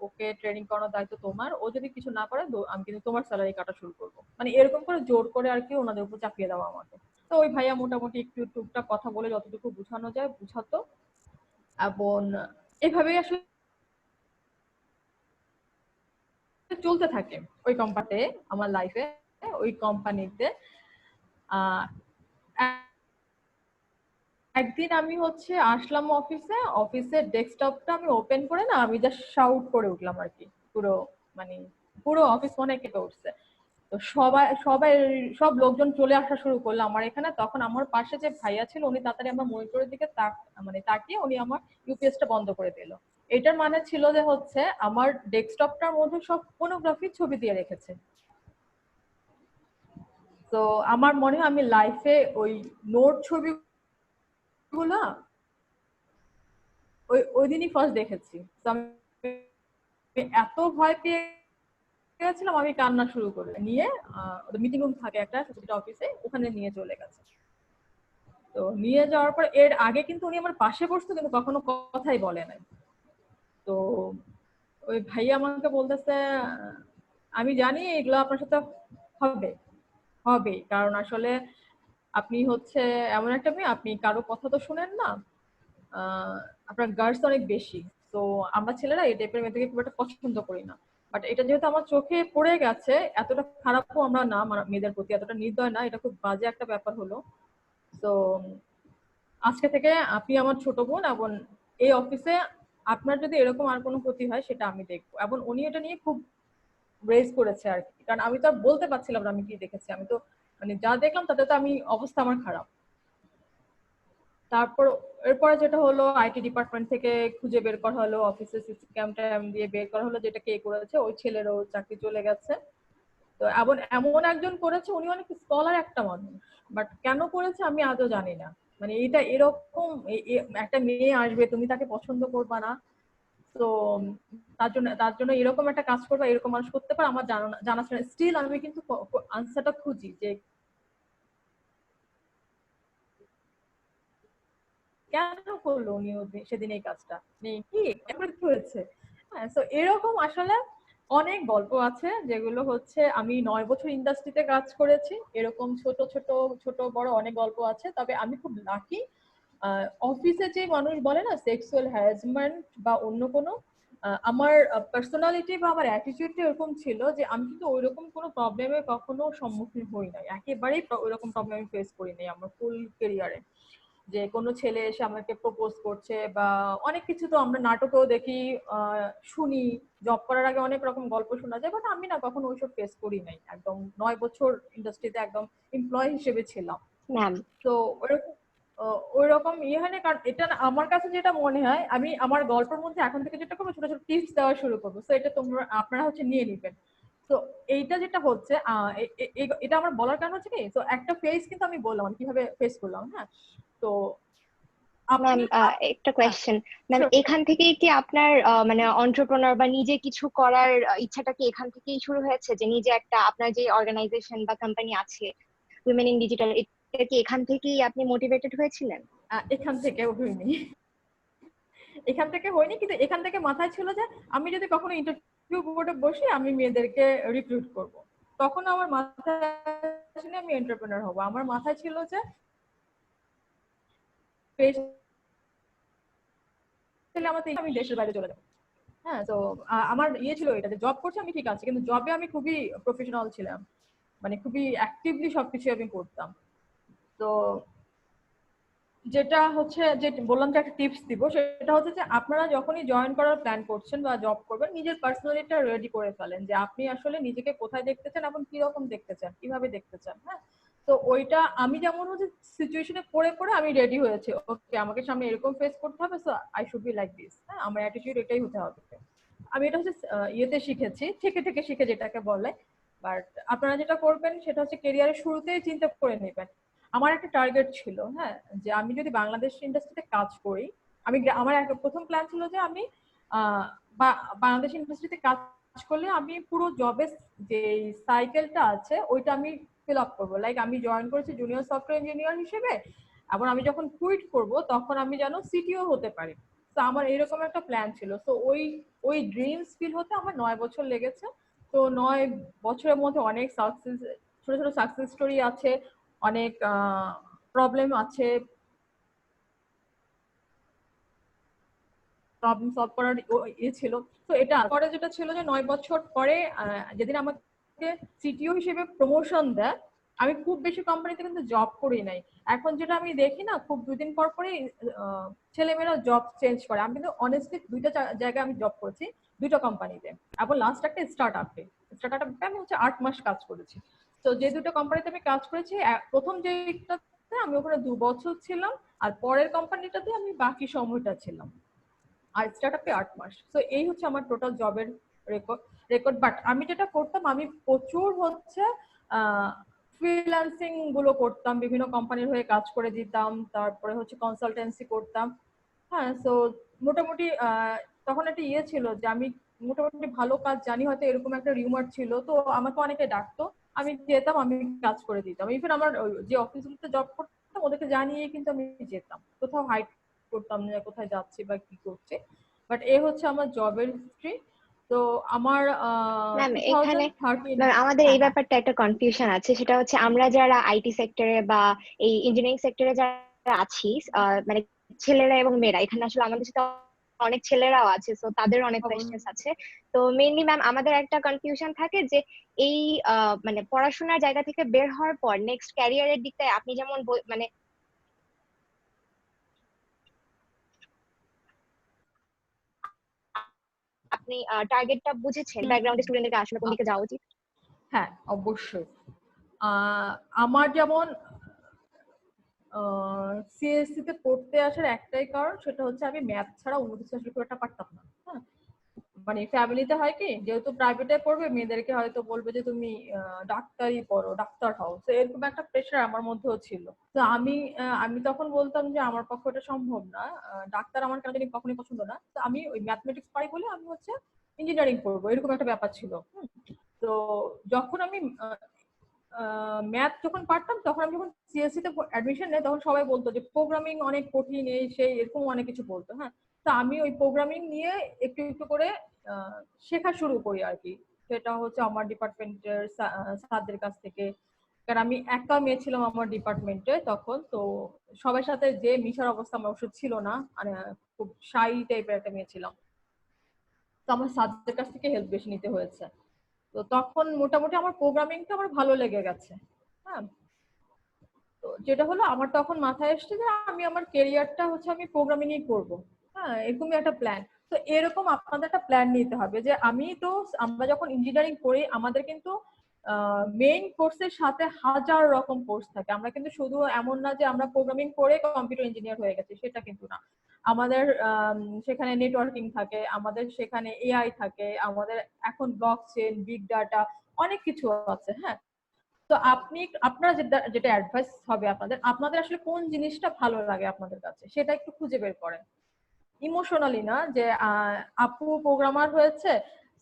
ওকে ট্রেনিং করানোর দায়িত্ব তোমার, ও যদি কিছু না করে আমি কিন্তু তোমার স্যালারি কাটা শুরু করবো, মানে এরকম করে জোর করে আর কি ওনাদের উপর চাপিয়ে দেওয়া আমাকে। তো ওই ভাইয়া মোটামুটি একটু টুকটাক কথা বলে যতটুকু বুঝানো যায় বুঝাতো, এবং এভাবেই আসলে চলতে থাকে ওই কোম্পানিতে, আমার লাইফে ওই কোম্পানিতে। একদিন আমি আসলাম অফিসের ডেস্কটপটা আমি ওপেন করে না, আমি জাস্ট শাউট করে উঠলাম আর কি, পুরো মানে পুরো অফিস মনে কেঁপে উঠছে। তো সবাই সবাই সব লোকজন চলে আসা শুরু করলো আমার এখানে। তখন আমার পাশে যে ভাইয়া ছিল উনি তাড়াতাড়ি আমার মনিটরের দিকে তাকিয়ে উনি আমার ইউপিএসটা বন্ধ করে দিল। এটার মানে ছিল যে আমার ডেস্কটপটার মধ্যে সব ফোনোগ্রাফি ছবি দিয়ে রেখেছে। তো আমার মনে হয় আমি লাইফে ওই নোট ছবিগুলা ওই দিনই ফার্স্ট দেখেছি। তো আমি এত ভয় পেয়ে গেছিলাম, আমি কান্না শুরু করে নিয়ে মিটিং রুম থাকে একটা অফিসে, ওখানে নিয়ে চলে গেছে। তো নিয়ে যাওয়ার পর এর আগে কিন্তু উনি আমার পাশে বসতো কিন্তু কখনো কথাই বলে নাই। তো ওই ভাই আমাকে বলতেছে, আমি জানি এগুলো আপনার সাথে হবে হবে, কারণ আসলে আপনি এমন একটা মেয়ে, আপনি কারো কথা তো শুনেন না, আপনার গার্ডস অনেক বেশি। তো আমরা ছেলেরা এই টাইপের মেয়েদেরকে খুব একটা পছন্দ করি না। বাট এটা যেহেতু আমার চোখে পড়ে গেছে, এতটা খারাপও আমরা না মেয়েদের প্রতি, এতটা নির্দয় না, এটা খুব বাজে একটা ব্যাপার হলো। তো আজকে থেকে আপনি আমার ছোট বোন, এবং এই অফিসে আপনার যদি এরকম আর কোনো ক্ষতি হয় সেটা আমি দেখবো। এবং উনি এটা নিয়ে খুব রেজ করেছে আর কি, কারণ আমি তো আর বলতে পারছিলাম না আমি কি দেখেছি। আমি তো মানে যা দেখলাম তাতে তো আমি অবস্থা আমার খারাপ। তারপর এরপরে যেটা হলো, আইটি ডিপার্টমেন্ট থেকে খুঁজে বের করা হলো, অফিসে সিসি ক্যাম দিয়ে বের করা হলো যেটা কে করেছে। ওই ছেলেরও চাকরি চলে গেছে। তো এমন একজন করেছে, উনি অনেক স্কলার একটা মানুষ, বাট কেন করেছে আমি আজও জানি না। মানে এটা এরকম একটা মেয়ে আসবে, তুমি তাকে পছন্দ করবা না, তো তার জন্য এরকম একটা কাজ করবা, এরকম মানুষ করতে পারে আমার জানা স্টিল আমি কিন্তু আনসারটা খুঁজি যে কেন করলো উনি সেদিন এই কাজটা, নেই কি হয়েছে। হ্যাঁ, তো এরকম আসলে অনেক গল্প আছে যেগুলো আমি 9 বছর ইন্ডাস্ট্রিতে কাজ করেছি, এরকম ছোট ছোট ছোট বড় অনেক গল্প আছে। তবে আমি খুব লাকি, অফিসে যে মানুষ বলে না সেক্সুয়াল হ্যারাসমেন্ট বা অন্য কোনো, আমার পার্সোনালিটি বা আমার অ্যাটিটিউডটা এরকম ছিল যে আমি কিন্তু ওইরকম কোনো প্রবলেমে কখনো সম্মুখীন হই নাই, একেবারেই ওইরকম প্রবলেম ফেস করি নাই আমার ফুল ক্যারিয়ারে। যে কোনো ছেলে এসে আমাকে প্রপোজ করছে বা অনেক কিছু তো আমরা নাটকেও দেখি, শুনি, জব করার আগে অনেক রকম গল্প শোনা যায়, বাট আমি না কখনো ওইসব ফেস করি নাই। একদম 9 বছর ইন্ডাস্ট্রিতে একদম এমপ্লয় হিসেবে ছিলাম। ম্যাম তো ওইরকম হয় না, কারণ এটা আমার কাছে যেটা মনে হয়, আমি আমার গল্পের মধ্যে এখন থেকে যেটা করবো ছোট ছোট টিপস দেওয়া শুরু করবো, তো এটা আপনারা নিয়ে নিবেন। তো এইটা যেটা এটা আমার বলার কারণ কি, তো একটা ফেস কিন্তু আমি বললাম আমি কিভাবে ফেস করলাম। হ্যাঁ, তো ম্যাম, আপনি একটা হ্যাঁ, কোয়েশ্চেন ম্যাম, sure. এখান থেকেই কি আপনার মানে অন্টারপ্রেনার বা নিজে কিছু করার ইচ্ছাটা কি এখান থেকেই শুরু হয়েছে, যে নিজে একটা আপনার যে অর্গানাইজেশন বা কোম্পানি আছে উইমেন ইন ডিজিটাল, এটা কি এখান থেকেই আপনি মোটিভেটেড হয়েছিলেন? এখান থেকে হইনি, এখান থেকে হয়নি, কিন্তু এখান থেকে মাথায় ছিল যে আমি যদি কখনো ইন্টারভিউ বোর্ডে বসি আমি মেয়েদেরকে রিক্রুট করব। তখন আমার মাথায় আসলে আমি এন্টারপ্রেনার হব। আমার মাথায় ছিল যে আমি দেশের বাইরে চলে যাবো। হ্যাঁ, তো আমার ছিল এটা যে জব করছি আমি ঠিক আছে, কিন্তু জবে আমি খুবই প্রফেশনাল ছিলাম, মানে খুবই অ্যাক্টিভলি সবকিছু আমি করতাম। তো যেটা যে বললাম যে একটা টিপস দিব, সেটা যে আপনারা যখনই জয়েন করার প্ল্যান করছেন বা জব করবেন, নিজের পার্সোনালিটিটা রেডি করে ফেলেন যে আপনি আসলে নিজেকে কোথায় দেখতে চান এবং কিরকম দেখতে চান, কিভাবে দেখতে চান। হ্যাঁ, তো ওইটা আমি যেমন সিচুয়েশনে পড়ে পড়ে আমি রেডি হয়েছে, ওকে আমাকে সামনে এরকম ফেস করতে হবে, so I should be like this. হ্যাঁ, আমার অ্যাটিটিউড এটাই হতে হবে। আমি এটা ইয়েতে শিখেছি, থেকে থেকে শিখে যেটাকে বলে। বাট আপনারা যেটা করবেন সেটা কেরিয়ারের শুরুতেই চিন্তা করে নেবেন। আমার একটা টার্গেট ছিল, হ্যাঁ, যে আমি যদি বাংলাদেশ ইন্ডাস্ট্রিতে কাজ করি, আমার একটা প্রথম প্ল্যান ছিল যে আমি বাংলাদেশ ইন্ডাস্ট্রিতে কাজ করলে আমি পুরো জবের যে সাইকেলটা আছে ওইটা আমি ফিল আপ করবো। লাইক আমি জয়েন করেছি জুনিয়র সফটওয়্যার ইঞ্জিনিয়ার হিসেবে, এবং আমি যখন কুইট করব তখন আমি যেন সিটিও হতে পারি। তো আমার এরকম একটা প্ল্যান ছিল। তো ওই ড্রিমস ফিল হতে আমার 9 বছর লেগেছে। তো 9 বছরের মধ্যে অনেক সাকসেস, ছোট ছোট সাকসেস স্টোরি আছে, অনেক প্রবলেম আছে, প্রবলেম সলভ করার ছিল। তো এটা পরে যেটা ছিল যে 9 বছর পরে যেদিন আমাকে সিটিও হিসেবে প্রমোশন দেয়, আমি খুব বেশি কোম্পানিতে কিন্তু জব করি নাই। এখন যেটা আমি দেখি না, খুব 2 দিন পর পরেই ছেলেমেয়েরা জব চেঞ্জ করে। আমি কিন্তু অনেস্টলি 2টা জায়গায় আমি জব করেছি, 2টা কোম্পানিতে, এবং লাস্ট একটা স্টার্ট আপে আমি হচ্ছে 8 মাস কাজ করেছি। তো যে 2টা কোম্পানিতে আমি কাজ করেছি, প্রথম যেটাতে আমি ওখানে 2 বছর ছিলাম, আর পরের কোম্পানিটাতে আমি বাকি সময়টা ছিলাম, আর স্টার্টআপে 8 মাস। তো এই হচ্ছে আমার টোটাল জবের রেকর্ড। বাট আমি যেটা করতাম, আমি প্রচুর হচ্ছে ফ্রিল্যান্সিং গুলো করতাম, বিভিন্ন কোম্পানির হয়ে কাজ করে দিতাম, তারপরে হচ্ছে কনসালটেন্সি করতাম। হ্যাঁ, তো মোটামুটি তখন একটা ছিল যে আমি মোটামুটি ভালো কাজ জানি, হয়তো এরকম একটা রিউমার ছিল, তো আমাকে অনেকে ডাকতো, আমি যেতাম, আমি কাজ করে দিতাম। ইভেন আমার যে অফিসগুলোতে জব করতাম ওদেরকে জানিয়ে কিন্তু আমি যেতাম, কোথাও হাইড করতাম না কোথায় যাচ্ছি বা কি করছে। বাট এ হচ্ছে আমার জবের হিস্ট্রি। তো আমার ম্যাম এখানে 2013। ম্যাম আমাদের হ্যাঁ এই হ্যাঁ ব্যাপারটা একটা কনফিউশন আছে, সেটা হচ্ছে আমরা যারা আইটি সেক্টরে বা এই ইঞ্জিনিয়ারিং সেক্টরে যারা আছি, মানে ছেলেরা এবং মেয়েরা, এখানে আসলে আমাদের সাথে অনেক ছেলেরাও আছে, তো তাদের অনেক কোয়েশ্চেন্স আছে। তো মেইনলি ম্যাম আমাদের একটা কনফিউশন থাকে যে এই মানে পড়াশোনার জায়গা থেকে বের হওয়ার পর নেক্সট ক্যারিয়ারের দিকটায় আপনি যেমন মানে আপনি টার্গেটটা বুঝেছেন ব্যাকগ্রাউন্ডের স্টুডেন্টদের আসলে কোন দিকে যাওয়া উচিত। হ্যাঁ অবশ্যই। আমার যেমন সিএসসি তে পড়তে আসার একটাই কারণ, সেটা হচ্ছে আমি ম্যাথ ছাড়া অন্য কিছু আসলে খুব একটা পারতাম না। হ্যাঁ, মানে ফ্যামিলিতে হয় কি, যেহেতু প্রাইভেটে পড়বে মেয়েদেরকে হয়তো বলবে যে তুমি ডাক্তারি পড়ো, ডাক্তার হও, তো এরকম একটা প্রেশার আমার মধ্যেও ছিল। তো আমি তখন বলতাম যে আমার পক্ষে ওটা সম্ভব না, ডাক্তার আমার কেন জানি কখনোই পছন্দ না। তো আমি ওই ম্যাথমেটিক্স পারি বলে আমি হচ্ছে ইঞ্জিনিয়ারিং করবো, এরকম একটা ব্যাপার ছিল। তো যখন আমি ম্যাথ যখন পারতাম, তখন আমি যখন সিএসসি তে অ্যাডমিশন নেই, তখন সবাই বলতো যে প্রোগ্রামিং অনেক কঠিন, এই সেই এরকম অনেক কিছু বলতো। হ্যাঁ, তো আমি ওই প্রোগ্রামিং নিয়ে একটু একটু করে শেখা শুরু করি আর কি। সেটা হচ্ছে আমার ডিপার্টমেন্টের স্যারদের কাছ থেকে, কারণ আমি একা মেয়ে ছিলাম আমার ডিপার্টমেন্টে তখন। তো সবার সাথে যে মিশার অবস্থা আমার অবশ্য ছিল না, মানে খুব শাই টাইপের একটা মেয়ে ছিলাম। তো আমার স্যারদের কাছ থেকে হেল্প বেশি নিতে হয়েছে। তো তখন মোটামুটি আমার প্রোগ্রামিংটা আমার ভালো লেগে গেছে। হ্যাঁ, তো যেটা হলো আমার তখন মাথায় এসছে যে আমি আমার কেরিয়ারটা হচ্ছে আমি প্রোগ্রামিং ই করবো। হ্যাঁ, এরকমই একটা প্ল্যান। তো এরকম আপনাদের একটা প্ল্যান নিতে হবে যে আমরা যখন ইঞ্জিনিয়ারিং করি, আমাদের কিন্তু মেইন কোর্সের সাথে হাজার রকম কোর্স থাকে। আমরা কিন্তু শুধু এমন না যে আমরা প্রোগ্রামিং করে কম্পিউটার ইঞ্জিনিয়ার হয়ে গেছি, সেটা কিন্তু না। আমাদের সেখানে নেটওয়ার্কিং থাকে, আমাদের সেখানে এআই থাকে, আমাদের এখন ব্লক চেইন, বিগ ডাটা, অনেক কিছু আছে। হ্যাঁ, তো আপনারা যেটা যেটা অ্যাডভাইস হবে আপনাদের, আপনাদের আসলে কোন জিনিসটা ভালো লাগে আপনাদের কাছে, সেটা একটু খুঁজে বের করেন। ইমোশনালি না যে আপু প্রোগ্রামার হয়েছে,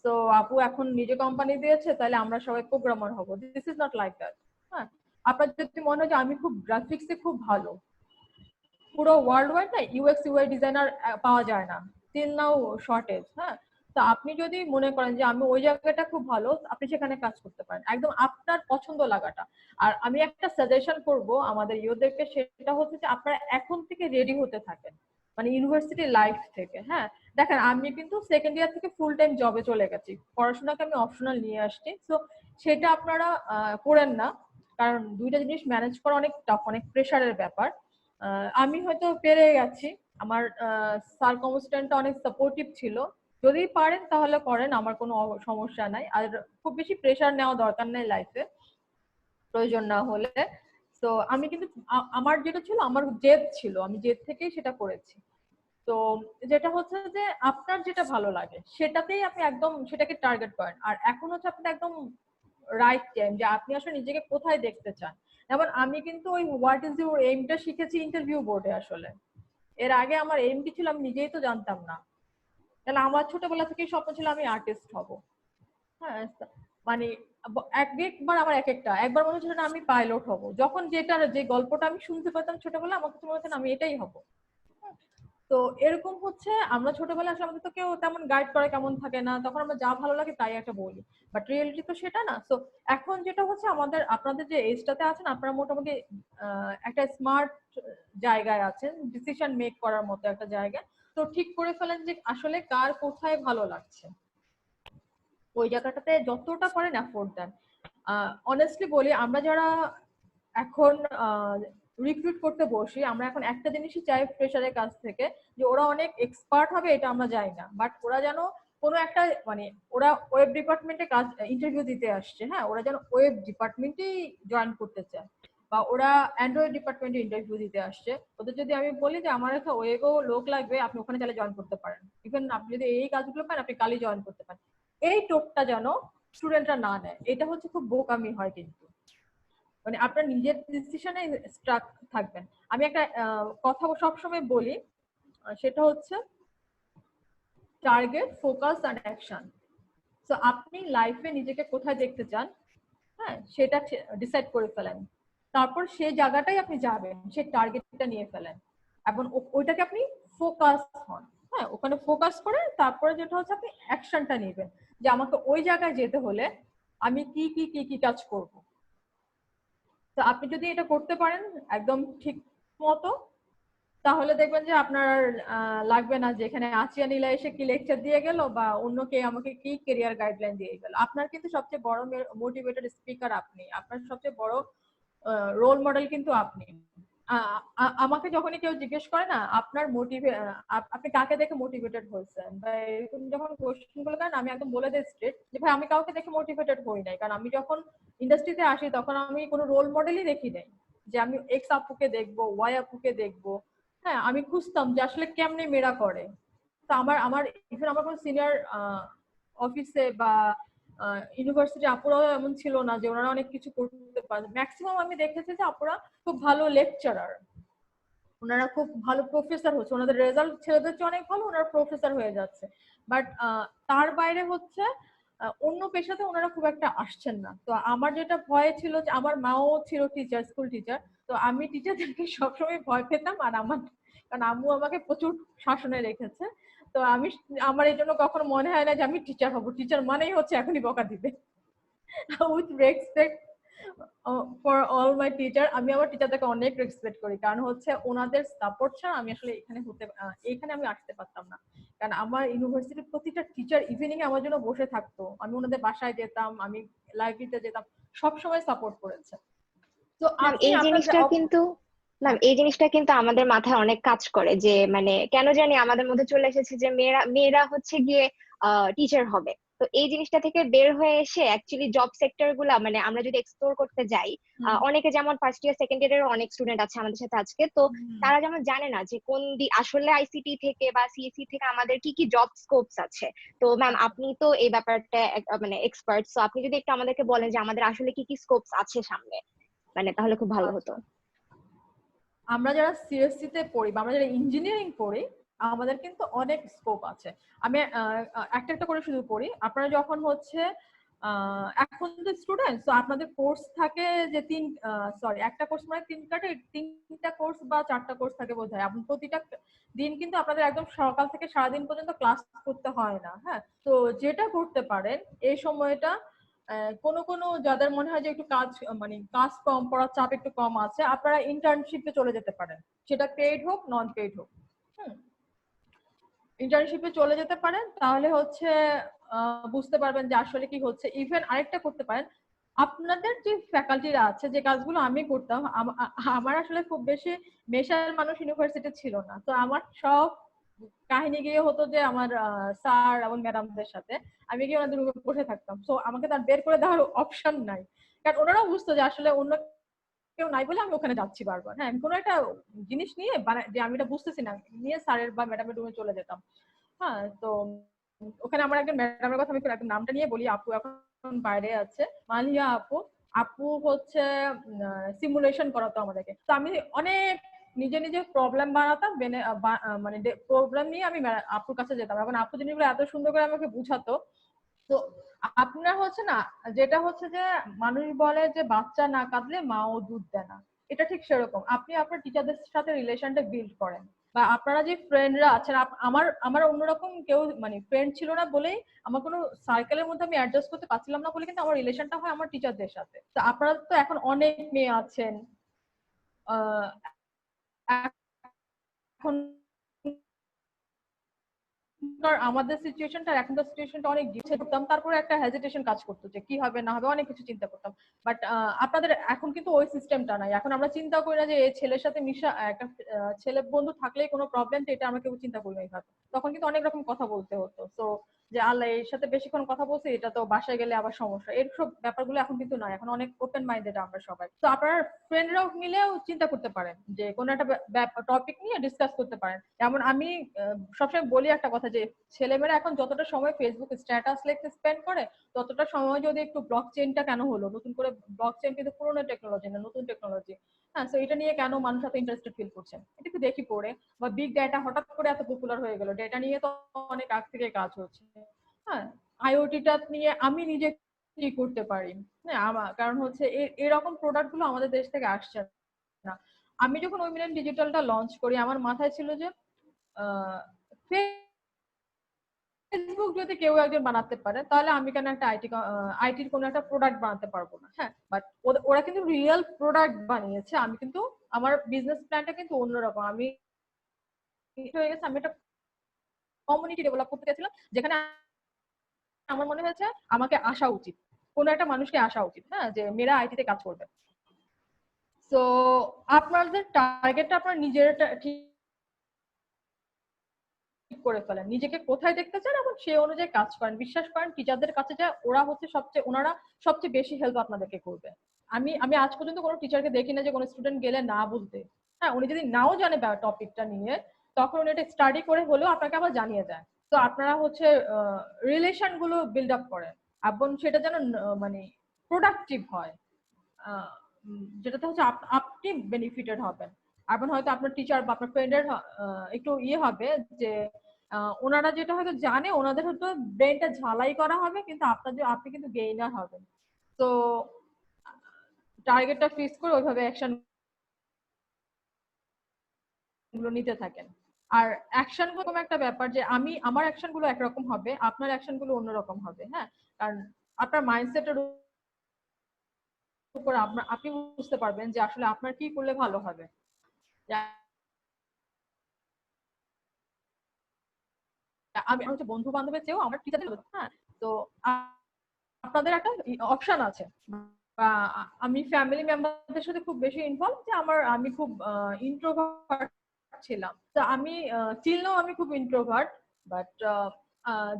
তো আপু এখন নিজে কোম্পানি দিয়েছে, তাহলে আমরা সবাই প্রোগ্রামার হব। This is not like that. হ্যাঁ, আপনার যদি মনে হয় যে আমি খুব গ্রাফিক্সে খুব ভালো, পুরো ওয়ার্ল্ড ওয়াইড না ইউএক্স ইউআই ডিজাইনার পাওয়া যায় না, স্টিল নাও শর্টেজ। হ্যাঁ, তো আপনি যদি মনে করেন যে আমি ওই জায়গাটা খুব ভালো, আপনি সেখানে কাজ করতে পারেন, একদম আপনার পছন্দ লাগাটা। আর আমি একটা সাজেশন করব আমাদের ইউদেরকে, সেটা হচ্ছে যে আপনারা এখন থেকে রেডি হতে থাকেন, মানে ইউনিভার্সিটি লাইফ থেকে। হ্যাঁ, দেখেন আমি কিন্তু সেকেন্ড ইয়ার থেকে ফুল টাইম জবে চলে গেছি, পড়াশোনাকে আমি অপশনাল নিয়ে আসছি। তো সেটা আপনারা করেন না, কারণ দুইটা জিনিস ম্যানেজ করা অনেক টাফ, অনেক প্রেশারের ব্যাপার। আমি হয়তো পেরে গেছি, আমার সার্কমস্ট্যান্সটা অনেক সাপোর্টিভ ছিল। যদি পারেন তাহলে করেন, আমার কোনো সমস্যা নাই। আর খুব বেশি প্রেশার নেওয়া দরকার নেই লাইফে, প্রয়োজন না হলে। তো আমি কিন্তু আমার যেটা ছিল, আমার জেদ ছিল, আমি জেদ থেকেই সেটা করেছি। তো যেটা হচ্ছে যে আপনার যেটা ভালো লাগে সেটাতেই আপনি একদম সেটাকে টার্গেট করেন। আর এখন হচ্ছে আপনি একদম রাইট টাইম যে আপনি আসলে নিজেকে কোথায় দেখতে চান। যেমন আমি কিন্তু ওই হোয়াট ইজ ইউর এইমটা শিখেছি ইন্টারভিউ বোর্ডে। আসলে এর আগে আমার এইম কি ছিল আমি নিজেই তো জানতাম না। তাহলে আমার ছোটবেলা থেকেই স্বপ্ন ছিল আমি আর্টিস্ট হব। হ্যাঁ, মানে একবার আমার একবার মনে হচ্ছিল না আমি পাইলট হব, যখন যে গল্পটা আমি শুনতে পেতাম ছোটবেলা, আমার কাছে মনে হতো আমি এটাই হব। তো এরকম হচ্ছে আমরা ছোটবেলায় আসলে আমাদের তো কেউ তেমন গাইড করে কেমন থাকে না, তখন আমরা যা ভালো লাগে তাই একটা বলি, বাট রিয়েলিটি তো সেটা না। তো এখন যেটা হচ্ছে আমাদের আপনাদের যে এজটাতে আছেন আপনারা মোটামুটি একটা স্মার্ট জায়গায় আছেন, ডিসিশন মেক করার মতো একটা জায়গা। তো ঠিক করে ফেলেন যে আসলে কার কোথায় ভালো লাগছে, ওই জায়গাটাতে যতটা পারেন এফোর্ট দেন। অনেস্টলি বলি, আমরা যারা এখন রিক্রুট করতে বসি, আমরা এখন একটা জিনিসই চাই ফ্রেশারের কাছ থেকে, যে ওরা অনেক এক্সপার্ট হবে এটা আমরা যাই না, বাট ওরা যেন কোনো একটা মানে ওরা ওয়েব ডিপার্টমেন্টে কাজ ইন্টারভিউ দিতে আসছে, হ্যাঁ ওরা যেন ওয়েব ডিপার্টমেন্টেই জয়েন করতে চায়, বা ওরা অ্যান্ড্রয়েড ডিপার্টমেন্টে ইন্টারভিউ দিতে আসছে, ওদের যদি আমি বলি যে আমার একটা ওয়েবও লোক লাগবে, আপনি ওখানে চাইলে জয়েন করতে পারেন, ইভেন আপনি যদি এই কাজগুলো পান আপনি কালই জয়েন করতে পারেন, এই টোপটা যেন স্টুডেন্টরা না নেয়, এটা হচ্ছে খুব বোকামি হয় কিন্তু। মানে আপনার নিজের ডিসিশনে স্ট্রাক থাকবেন। আমি একটা কথা সবসময় বলি, সেটা হচ্ছে টার্গেট, ফোকাস অ্যান্ড অ্যাকশন। তো আপনি লাইফে নিজেকে কোথায় দেখতে চান, হ্যাঁ সেটা ডিসাইড করে ফেলেন, তারপর সেই জায়গাটাই আপনি যাবেন, সেই টার্গেটটা নিয়ে ফেলেন এবং ওইটাকে আপনি ফোকাস হন, হ্যাঁ ওখানে ফোকাস করে তারপরে যেটা হচ্ছে আপনি অ্যাকশনটা নেবেন, যে আমাকে ওই জায়গায় যেতে হলে আমি কি কি কি কি কাজ করব। তো আপনি যদি এটা করতে পারেন একদম ঠিক মতো, তাহলে দেখবেন যে আপনার লাগবে না যে এখানে আসিয়া নীলা এসে কি লেকচার দিয়ে গেল বা অন্য কে আমাকে কি কেরিয়ার গাইডলাইন দিয়ে গেল। আপনার কিন্তু সবচেয়ে বড় মোটিভেটেড স্পিকার আপনি, আপনার সবচেয়ে বড় রোল মডেল কিন্তু আপনি। আমাকে যখনই কেউ জিজ্ঞেস করে না আপনার আপনি কাকে দেখে মোটিভেটেড হয়েছেন বা এরকম যখন কোশ্চেন গুলো করেন, আমি একদম বলে দিই স্ট্রেট যে ভাই আমি কাউকে দেখে মোটিভেটেড হই নাই, কারণ আমি যখন ইন্ডাস্ট্রিতে আসি তখন আমি কোনো রোল মডেলই দেখি নাই যে আমি এক্স আপুকে দেখবো, ওয়াই আপুকে দেখবো। হ্যাঁ আমি খুঁজতাম যে আসলে কেমনে মেয়েরা করে। তো আমার আমার ইভেন আমার কোনো সিনিয়র অফিসে বা ইউনিভার্সিটি আপুরাও এমন ছিল না যে ওনারা অনেক কিছু করতে পারে। ম্যাক্সিমাম আমি দেখেছি যে আপুরা খুব ভালো লেকচারার, ওনারা খুব ভালো প্রফেসর হচ্ছে, ওনাদের রেজাল্ট ছেলেদের চেয়ে অনেক ভালো, ওনারা প্রফেসর হয়ে যাচ্ছে। বাট তার বাইরে হচ্ছে অন্য পেশাতে ওনারা খুব একটা আসছেন না। তো আমার যেটা ভয় ছিল যে আমার মাও ছিল টিচার, স্কুল টিচার, তো আমি টিচারদেরকে সবসময় ভয় পেতাম, আর আমার কারণ আম্মু আমাকে প্রচুর শাসনে রেখেছে। তো আমার এই জন্য কখনো মনে হয় না যে আমি টিচার হবো, টিচার মানেই হচ্ছে এখনই বকা দিবে। With respect for all my teacher, আমি আমার টিচারদেরকে অনেক রেসপেক্ট করি, কারণ হচ্ছে ওনাদের সাপোর্ট ছাড়া আমি আসলে এখানে আমি আসতে পারতাম না। কারণ আমার ইউনিভার্সিটির প্রতিটা টিচার ইভিনিং এ আমার জন্য বসে থাকতো, আমি ওনাদের বাসায় যেতাম, আমি লাইব্রেরিতে যেতাম, সব সময় সাপোর্ট করেছে। তো ম্যাম আপনি এই আপনার জিনিসটা কিন্তু ম্যাম এই জিনিসটা কিন্তু আমাদের মাথায় অনেক কাজ করে, যে মানে কেন জানি আমাদের মধ্যে চলে এসেছে যে মেয়েরা মেয়েরা হচ্ছে গিয়ে টিচার হবে। তো এই জিনিসটা থেকে বের হয়ে এসে অ্যাকচুয়ালি জব সেক্টর গুলা মানে আমরা যদি এক্সপ্লোর করতে যাই, অনেকে যেমন ফার্স্ট ইয়ার সেকেন্ড ইয়ারের অনেক স্টুডেন্ট আছে আমাদের সাথে আজকে, তো তারা যেমন জানে না যে কোন আসলে আইসিটি থেকে বা সিএসসি থেকে আমাদের কি কি জব স্কোপস আছে। তো ম্যাম আপনি তো এই ব্যাপারটা মানে এক্সপার্ট, তো আপনি যদি একটু আমাদেরকে বলেন যে আমাদের আসলে কি কি স্কোপস আছে সামনে, মানে তাহলে খুব ভালো হতো। আমরা যারা সিএসসি তে পড়ি বা আমরা যারা ইঞ্জিনিয়ারিং পড়ি, আমাদের কিন্তু অনেক স্কোপ আছে। আমি একটা একটা করে শুরু করি। আপনারা যখন হচ্ছে এখন যে স্টুডেন্ট, তো আপনাদের কোর্স থাকে যে একটা কোর্স মানে তিনটা কোর্স বা চারটা কোর্স থাকে বোধহয়। আপনি প্রতিটা দিন কিন্তু আপনাদের একদম সকাল থেকে সারাদিন পর্যন্ত ক্লাস করতে হয় না। হ্যাঁ, তো যেটা করতে পারেন এই সময়টা, কোনো কোনো যাদের মনে হয় যে একটু মানে কাজ কম, পড়ার চাপ একটু কম আছে, আপনারা ইন্টার্নশিপে চলে যেতে পারেন, সেটা পেইড হোক নন পেইড হোক। ইন্টার্নশিপে চলে যেতে পারেন, তাহলে হচ্ছে বুঝতে পারবেন যে আসলে কি হচ্ছে। ইভেন আরেকটা করতে পারেন, আপনাদের যে ফ্যাকাল্টিরা আছে, যে কাজগুলো আমি করতাম, আমার আসলে খুব বেশি মেশার মানুষ ইউনিভার্সিটি ছিল না, তো আমার সব কাহিনী গিয়ে হতো যে আমার স্যার এবং ম্যাডামদের সাথে আমি গিয়ে ওনাদের রুমে বসে থাকতাম। তো আমাকে তার বের করে দেওয়ার অপশন নাই, কারণ ওনারাও বুঝতো যে আসলে অন্য কেউ নাই বলে আমি ওখানে যাচ্ছি বারবার। হ্যাঁ, আমি কোনো একটা জিনিস নিয়ে যে আমি এটা বুঝতেছি না, নিয়ে স্যারের বা ম্যাডামের রুমে চলে যেতাম। হ্যাঁ, তো ওখানে আমার একজন ম্যাডামের কথা আমি একদম নামটা নিয়ে বলি, আপু এখন বাইরে আছে, মালিয়া আপু। আপু হচ্ছে সিমুলেশন করাতো আমাদেরকে। তো আমি অনেক নিজে নিজে প্রবলেম বানাতাম, মানে প্রবলেম নিয়ে আমি আপুর কাছে যেতাম, এখন আপু জিনিসগুলো এত সুন্দর করে আমাকে বুঝাতো। তো আপনার হচ্ছে না, যেটা হচ্ছে যে মানুষ বলে যে বাচ্চা না কাঁদলে মা ও দুধ দেয় না, এটা ঠিক সেরকম। আপনি আপনার টিচারদের সাথে রিলেশনটা বিল্ড করেন, বা আপনারা যে ফ্রেন্ডরা আছেন, আমার আমার অন্যরকম কেউ মানে ফ্রেন্ড ছিল না বলেই, আমার কোনো সার্কেলের মধ্যে আমি অ্যাডজাস্ট করতে পারছিলাম না বলে কিন্তু আমার রিলেশনটা হয় আমার টিচারদের সাথে। তো আপনারা তো এখন অনেক মেয়ে আছেন, এখন আমাদের সিচুয়েশনটা, এখন তো সিচুয়েশনটা অনেক ডিফারেন্ট করতাম, তারপরে একটা হেজিটেশন কাজ করতো যে কি হবে না হবে, অনেক কিছু চিন্তা করতাম। বাট আপনাদের এখন কিন্তু ওই সিস্টেমটা নাই। এখন আমরা চিন্তা করি না যে এই ছেলের সাথে মিশা, একটা ছেলে বন্ধু থাকলেই কোনো প্রবলেম, তো এটা আমরা কেউ চিন্তা করি না এইভাবে। তখন কিন্তু অনেক রকম কথা বলতে হতো। তো যে আল্লাহ এর সাথে বেশিক্ষণ কথা বলছে, এটা তো বাসায় গেলে আবার সমস্যা, এইসব ব্যাপারগুলো এখন কিন্তু নয়। এখন অনেক ওপেন মাইন্ডেড আমরা সবাই। তো আপনার ফ্রেন্ডরাও মিলেও চিন্তা করতে পারেন যে কোনো একটা টপিক নিয়ে ডিসকাস করতে পারেন। যেমন আমি সবসময় বলি একটা কথা যে ছেলেমেয়েরা এখন যতটা সময় ফেসবুক স্ট্যাটাস লিখতে স্পেন্ড করে, ততটা সময় যদি একটু ব্লক চেইনটা কেন হলো, নতুন করে ব্লক চেইন কিন্তু পুরোনো টেকনোলজি না, নতুন টেকনোলজি। হ্যাঁ, তো এটা নিয়ে কেন মানুষ এত ইন্টারেস্টেড ফিল করছেন, এটা একটু দেখি পড়ে। বা বিগ ডেটা হঠাৎ করে এত পপুলার হয়ে গেল, ডেটা নিয়ে তো অনেক আগ থেকে কাজ হচ্ছে। হ্যাঁ, আইওটিটা নিয়ে আমি নিজে কি করতে পারি। হ্যাঁ, আমার কারণ হচ্ছে এরকম প্রোডাক্ট গুলো আমাদের দেশ থেকে আসছে না। আমি যখন উইমেন ডিজিটালটা লঞ্চ করি, আমার মাথায় ছিল যে ফেসবুক যদি কেউ একজন বানাতে পারে, তাহলে আমি কেন একটা আইটির কোনো একটা প্রোডাক্ট বানাতে পারবো না। হ্যাঁ, বাট ওরা কিন্তু রিয়েল প্রোডাক্ট বানিয়েছে। আমি কিন্তু আমার বিজনেস প্ল্যানটা কিন্তু অন্যরকম। আমি হয়ে গেছে, আমি একটা কমিউনিটি ডেভেলপ করতে গেছিলাম, যেখানে আমার মনে হয়েছে আমাকে আসা উচিত, কোনো একটা মানুষকে আসা উচিত, হ্যাঁ, যে মেয়েরা আইটিতে কাজ করবে। তো আপনাদের টার্গেটটা আপনার নিজের ঠিক করে ফেলেন, নিজেকে কোথায় দেখতে চান এবং সেই অনুযায়ী কাজ করেন। বিশ্বাস করেন টিচারদের কাছে যা, ওরা হচ্ছে ওনারা সবচেয়ে বেশি হেল্প আপনাদেরকে করবে। আমি আমি আজ পর্যন্ত কোনো টিচারকে দেখি না যে কোনো স্টুডেন্ট গেলে না বলতে। হ্যাঁ, উনি যদি নাও জানে টপিকটা নিয়ে, তখন উনি এটা স্টাডি করে হলেও আপনাকে আবার জানিয়ে দেয়। তো আপনারা হচ্ছে রিলেশন গুলো বিল্ড আপ করেন এবং সেটা যেন মানে প্রোডাক্টিভ হয়, যেটাতে হচ্ছে আপনি বেনিফিটেড হবেন। এখন হয়তো আপনার টিচার বা আপনার ফ্রেন্ডের একটু ইয়ে হবে যে ওনারা যেটা হয়তো জানে, ওনাদের হয়তো ব্রেনটা ঝালাই করা হবে, কিন্তু আপনি কিন্তু গেইনার হবেন। তো টার্গেটটা ফিক্স করে ওইভাবে অ্যাকশন গুলো নিতে থাকেন। আর অ্যাকশন গুলো একটা ব্যাপার যে আমার অ্যাকশন গুলো একরকম হবে, আপনার অ্যাকশন গুলো অন্যরকম হবে। হ্যাঁ, কারণ আপনার মাইন্ডসেটের উপর আপনি বুঝতে পারবেন যে আসলে আপনার কি করলে ভালো হবে। আমি হচ্ছে বন্ধু বান্ধবের চেয়েও আমার টিচার। হ্যাঁ, তো আপনাদের একটা অপশন আছে। বা আমি ফ্যামিলি মেম্বারদের সাথে খুব বেশি ইনভলভ, যে আমি খুব ইন্ট্রোভার্ট ছিলাম। তো আমি চিনলেও আমি খুব ইন্ট্রোভার্ট। বাট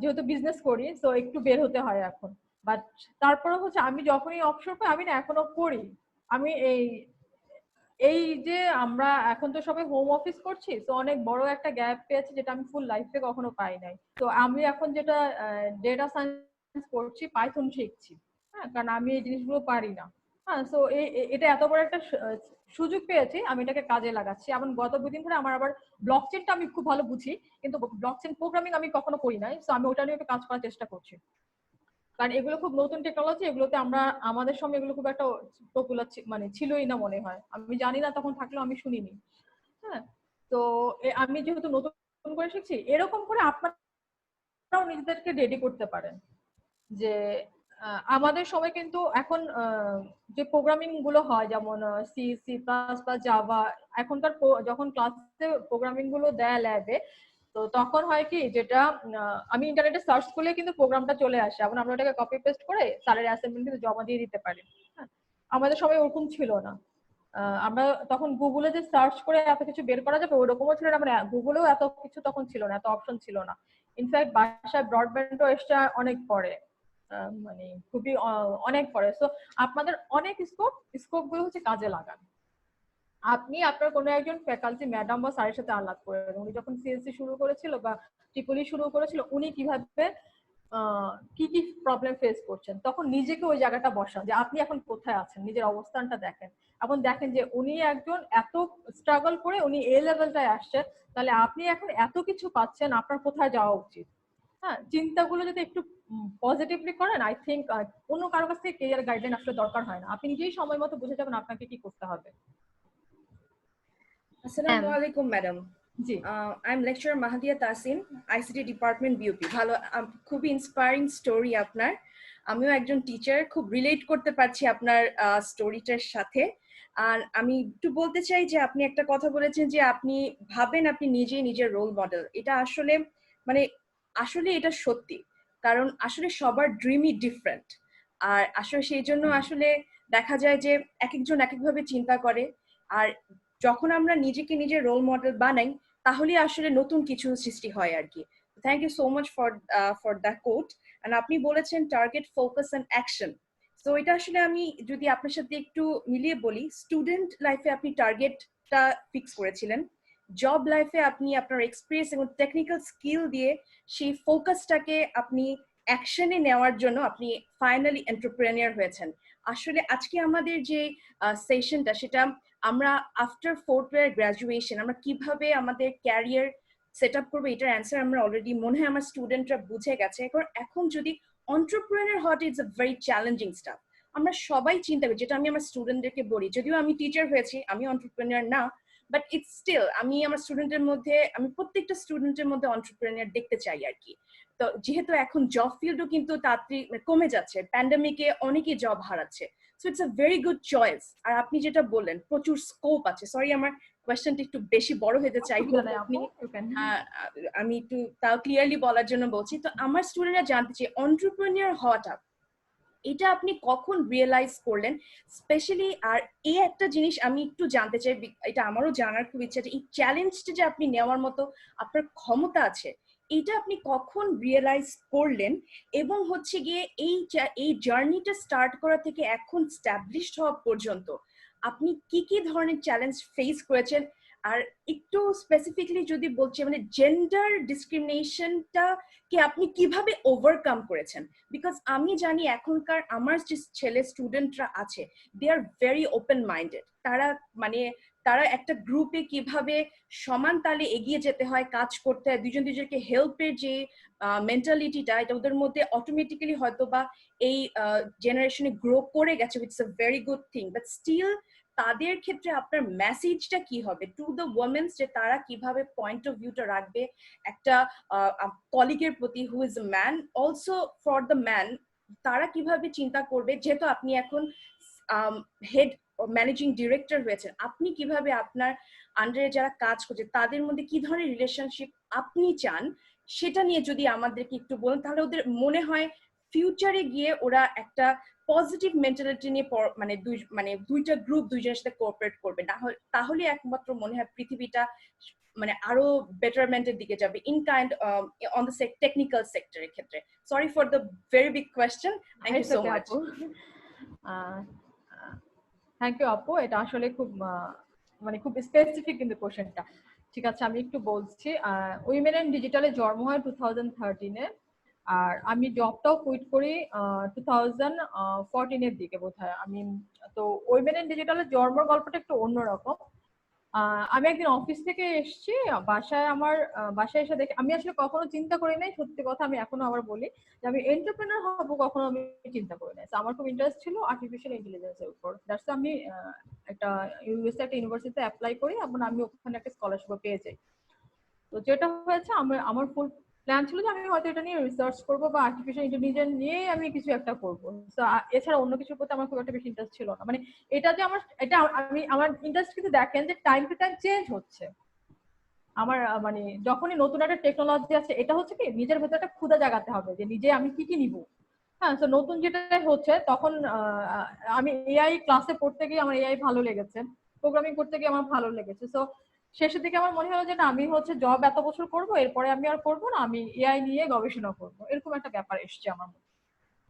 যেহেতু বিজনেস করি, তো একটু বের হতে হয় এখন। বাট তারপরে হচ্ছে আমি যখনই অবসর পাই, আমি না এখনো করি। আমি এই যে আমরা এখন তো সবাই হোম অফিস করছি, তো অনেক বড় একটা গ্যাপ পেয়েছি, যেটা আমি ফুল লাইফে কখনো পাই নাই। তো আমি এখন যেটা ডেটা সায়েন্স করছি, পাইথন শিখছি। হ্যাঁ, কারণ আমি এই জিনিসগুলো পারি না। হ্যাঁ, তো এটা এত বড় একটা সুযোগ পেয়েছি, আমি এটাকে কাজে লাগাচ্ছি। এবং গত 2 দিন ধরে আমার আবার ব্লক চেনটা আমি খুব ভালো বুঝি, কিন্তু ব্লক চেন প্রোগ্রামিং আমি কখনো করি নাই। তো আমি ওটা নিয়ে একটু কাজ করার চেষ্টা করছি, কারণ এগুলো খুব নতুন টেকনোলজি। এগুলোতে আমাদের সময় এগুলো খুব একটা পপুলার মানে ছিলই না মনে হয়, আমি জানি না, তখন থাকলেও আমি শুনিনি। হ্যাঁ, তো আমি যেহেতু নতুন করে শিখছি, এরকম করে আপনারাও নিজেদেরকে রেডি করতে পারেন। যে আমাদের সময় কিন্তু এখন যে প্রোগ্রামিং গুলো হয়, যেমন C, C plus plus, Java, এখনকার যখন ক্লাসে প্রোগ্রামিং গুলো দেয় ল্যাবে, তো তখন হয় কি, যেটা আমি ইন্টারনেটে সার্চ করলে কিন্তু প্রোগ্রামটা চলে আসে, এবং আমরা ওটাকে কপি পেস্ট করে স্যারের অ্যাসাইনমেন্ট কিন্তু জমা দিয়ে দিতে পারি। হ্যাঁ, আমাদের সময় ওরকম ছিল না। আমরা তখন গুগলে যে সার্চ করে এত কিছু বের করা যাবে ওরকমও ছিল না, মানে গুগলেও এত কিছু তখন ছিল না, এত অপশন ছিল না। ইনফ্যাক্ট বাসায় ব্রডব্যান্ডও এসছে অনেক পরে, মানে খুবই অনেক পরে। সো আপনাদের অনেক স্কোপ গুলো হচ্ছে কাজে লাগান। আপনি আপনার কোনো একজন ফ্যাকাল্টি ম্যাডাম বা স্যারের সাথে আলাপ করেন, উনি যখন সিএসসি শুরু করেছিল বা ট্রিপলি শুরু করেছিল, উনি কিভাবে কি কি প্রবলেম ফেস করছেন, তখন নিজেকে ওই জায়গাটা বসান যে আপনি এখন কোথায় আছেন, নিজের অবস্থানটা দেখেন। এখন দেখেন যে উনি একজন এত স্ট্রাগল করে উনি এই লেভেলটায় আসছেন, তাহলে আপনি এখন এত কিছু পাচ্ছেন, আপনার কোথায় যাওয়া উচিত। হ্যাঁ, চিন্তাগুলো যদি একটু পজিটিভলি করেন, আই থিঙ্ক অন্য কারো কাছ থেকে কেরিয়ার গাইডলাইন আসলে দরকার হয় না, আপনি নিজেই সময় মতো বুঝে যাবেন আপনাকে কি করতে হবে। আসসালামু আলাইকুম ম্যাডাম। জি। I am lecturer Mahadiya Tasin, ICT department BUP. ভালো, খুবই ইন্সপায়ারিং স্টোরি আপনার। আমিও একজন টিচার, খুব রিলেট করতে পারছি আপনার স্টোরিটার সাথে। আর আমি একটু বলতে চাই যে আপনি একটা কথা বলেছেন যে আপনি ভাবেন আপনি নিজেই নিজের রোল মডেল। এটা আসলে মানে আসলে এটা সত্যি, কারণ আসলে সবার ড্রিমই ডিফারেন্ট। আর আসলে সেই জন্য আসলে দেখা যায় যে এক একজন এক একভাবে চিন্তা করে। আর যখন আমরা নিজেকে নিজের রোল মডেল বানাই, তাহলে আসলে নতুন কিছু সৃষ্টি হয় আর কি। Thank you so much for the quote. And আপনি বলেছেন টার্গেট, ফোকাস এন্ড অ্যাকশন। তো এটা আসলে আমি যদি আপনার সাথে একটু মিলিয়ে বলি, স্টুডেন্ট লাইফে আপনি টার্গেটটা ফিক্স করেছিলেন, জব লাইফে আপনি আপনার এক্সপিরিয়েন্স এবং টেকনিক্যাল স্কিল দিয়ে সেই ফোকাসটাকে আপনি অ্যাকশনে নেওয়ার জন্য আপনি ফাইনালি এন্টারপ্রেনিয়র হয়েছেন। আসলে আজকে আমাদের যে সেশনটা, সেটা আমরা আফটার 4th ইয়ার গ্রাজুয়েশন আমরা কিভাবে আমাদের ক্যারিয়ার সেট আপ করবো, এটার অ্যান্সার আমরা অলরেডি মনে হয় আমার স্টুডেন্টরা বুঝে গেছে। এখন যদি এন্টারপ্রেনিয়র হওয়াটা it's a very challenging staff. আমরা সবাই চিন্তা করি, যেটা আমি আমার স্টুডেন্টদেরকে বলি, যদিও আমি টিচার হয়েছি, আমি এন্টারপ্রেনিয়র না, বাট ইটস স্টিল আমি আমার স্টুডেন্টের মধ্যে, আমি প্রত্যেকটা স্টুডেন্টের মধ্যে এন্টারপ্রেনিয়র দেখতে চাই আর কি। তো যেহেতু এখন জব ফিল্ডও কিন্তু তাড়াতাড়ি কমে যাচ্ছে, প্যান্ডেমিকে অনেকেই জব হারাচ্ছে, so it's a very good choice. আর আপনি যেটা বললেন প্রচুর স্কোপ আছে, সরি আমার কোয়েশ্চেনটা একটু বেশি বড় হতে চাই, আপনি আমি একটু তাও ক্লিয়ারলি বলার জন্য বলছি। তো আমার স্টুডেন্টরা জানতে চাই এন্টারপ্রেনিয়র হওয়াটা, এটা আপনি কখন রিয়েলাইজ করলেন স্পেশালি? আর এই একটা জিনিস আমি একটু জানতে চাই, এটা আমারও জানার খুব ইচ্ছা, যে এই চ্যালেঞ্জটা যে আপনি নেওয়ার মতো আপনার ক্ষমতা আছে, এটা আপনি কখন রিয়েলাইজ করলেন? এবং হচ্ছে গিয়ে এই জার্নিটা স্টার্ট করা থেকে এখন স্ট্যাবলিশড হওয়া পর্যন্ত আপনি কি কি ধরনের চ্যালেঞ্জ ফেস করেছেন? আর একটু স্পেসিফিকলি যদি বলছি, মানে জেন্ডার ডিসক্রিমিনেশনটা কে আপনি কিভাবে ওভারকাম করেছেন? বিকজ আমি জানি এখনকার আমার যে ছেলে স্টুডেন্টরা আছে, দে আর ভেরি ওপেন মাইন্ডেড। তারা একটা গ্রুপে কিভাবে সমান তালে এগিয়ে যেতে হয়, কাজ করতে হয়, দুজন দুজনকে হেল্পের যে মেন্টালিটিটা, এটা ওদের মধ্যে অটোমেটিক্যালি হয়তো বা এই জেনারেশনে গ্রো করে গেছে, it's a very good thing. But still তাদের ক্ষেত্রে আপনার মেসেজটা কি হবে টু দ্য ওমেন্স, যে তারা কিভাবে পয়েন্ট অফ ভিউটা রাখবে একটা কলিগের প্রতি who is a man, also for the man, তারা কিভাবে চিন্তা করবে? যেহেতু আপনি এখন হেড ম্যানেজিং ডিরেক্টর হয়েছেন, আপনি কিভাবে আপনার আন্ডারে যারা কাজ করছে তাদের মধ্যে কি ধরনের রিলেশনশিপ আপনি চান, সেটা নিয়ে যদি আমাদেরকে একটু বলেন, তাহলে ওদের মনে হয় ফিউচারে গিয়ে ওরা একটা পজিটিভ মেন্টালিটি নিয়ে দুইটা গ্রুপ দুইজনের সাথে কোঅপারেট করবে, তাহলে একমাত্র মনে হয় পৃথিবীটা আরো বেটারমেন্টের দিকে যাবে in kind on the technical সেক্টরের ক্ষেত্রে। Sorry for the very big question, thank you so much. Thank you আপু, এটা আসলে খুব খুব স্পেসিফিক কিন্তু কোশ্চেনটা। ঠিক আছে, আমি একটু বলছি। উইমেন এন্ড ডিজিটালে জন্ম হয় 2013-এ, আর আমি জবটাও কুইট করি 2014-এর দিকে বোধহয় আমি। তো উইমেন এন্ড ডিজিটালের জন্মের গল্পটা একটু অন্যরকম। আমি একদিন অফিস থেকে এসেছি, বাসায় এসে দেখি, আমি আসলে কখনো চিন্তা করি নাই, সত্যি কথা আমি এখনো আবার বলি যে আমি এন্টারপ্রেনার হবো, কখনো আমি চিন্তা করি নাই। আমার খুব ইন্টারেস্ট ছিল আর্টিফিশিয়াল ইন্টেলিজেন্সের উপর। দ্যাটস আমি একটা একটা ইউনিভার্সিটিতে অ্যাপ্লাই করি এবং আমি ওখানে একটা স্কলারশিপ পেয়ে যাই। তো যেটা হয়েছে, আমার ফুল প্ল্যান ছিল যে আমি হয়তো এটা নিয়ে রিসার্চ করবো বা আর্টিফিশিয়াল ইন্টেলিজেন্স নিয়ে আমি কিছু একটা করবো। তো এছাড়া অন্য কিছুর প্রতি আমার খুব একটা বেশি ইন্টারেস্ট ছিল না। এটা যে আমার ইন্টারেস্ট কিন্তু দেখেন যে টাইম টু টাইম চেঞ্জ হচ্ছে। আমার যখনই নতুন একটা টেকনোলজি আছে, এটা হচ্ছে কি নিজের ভেতরে একটা ক্ষুধা জাগাতে হবে যে নিজে আমি কি কি নিব। হ্যাঁ, তো নতুন যেটা হচ্ছে তখন আমি এআই ক্লাসে পড়তে গিয়ে আমার এআই ভালো লেগেছে, প্রোগ্রামিং করতে গিয়ে আমার ভালো লেগেছে। সো শেষের দিকে আমার মনে হলো যে না, আমি জব এত বছর করবো, এরপরে আমি আর করবো না, আমি এআই নিয়ে গবেষণা করবো, এরকম একটা ব্যাপার এসছে আমার মধ্যে।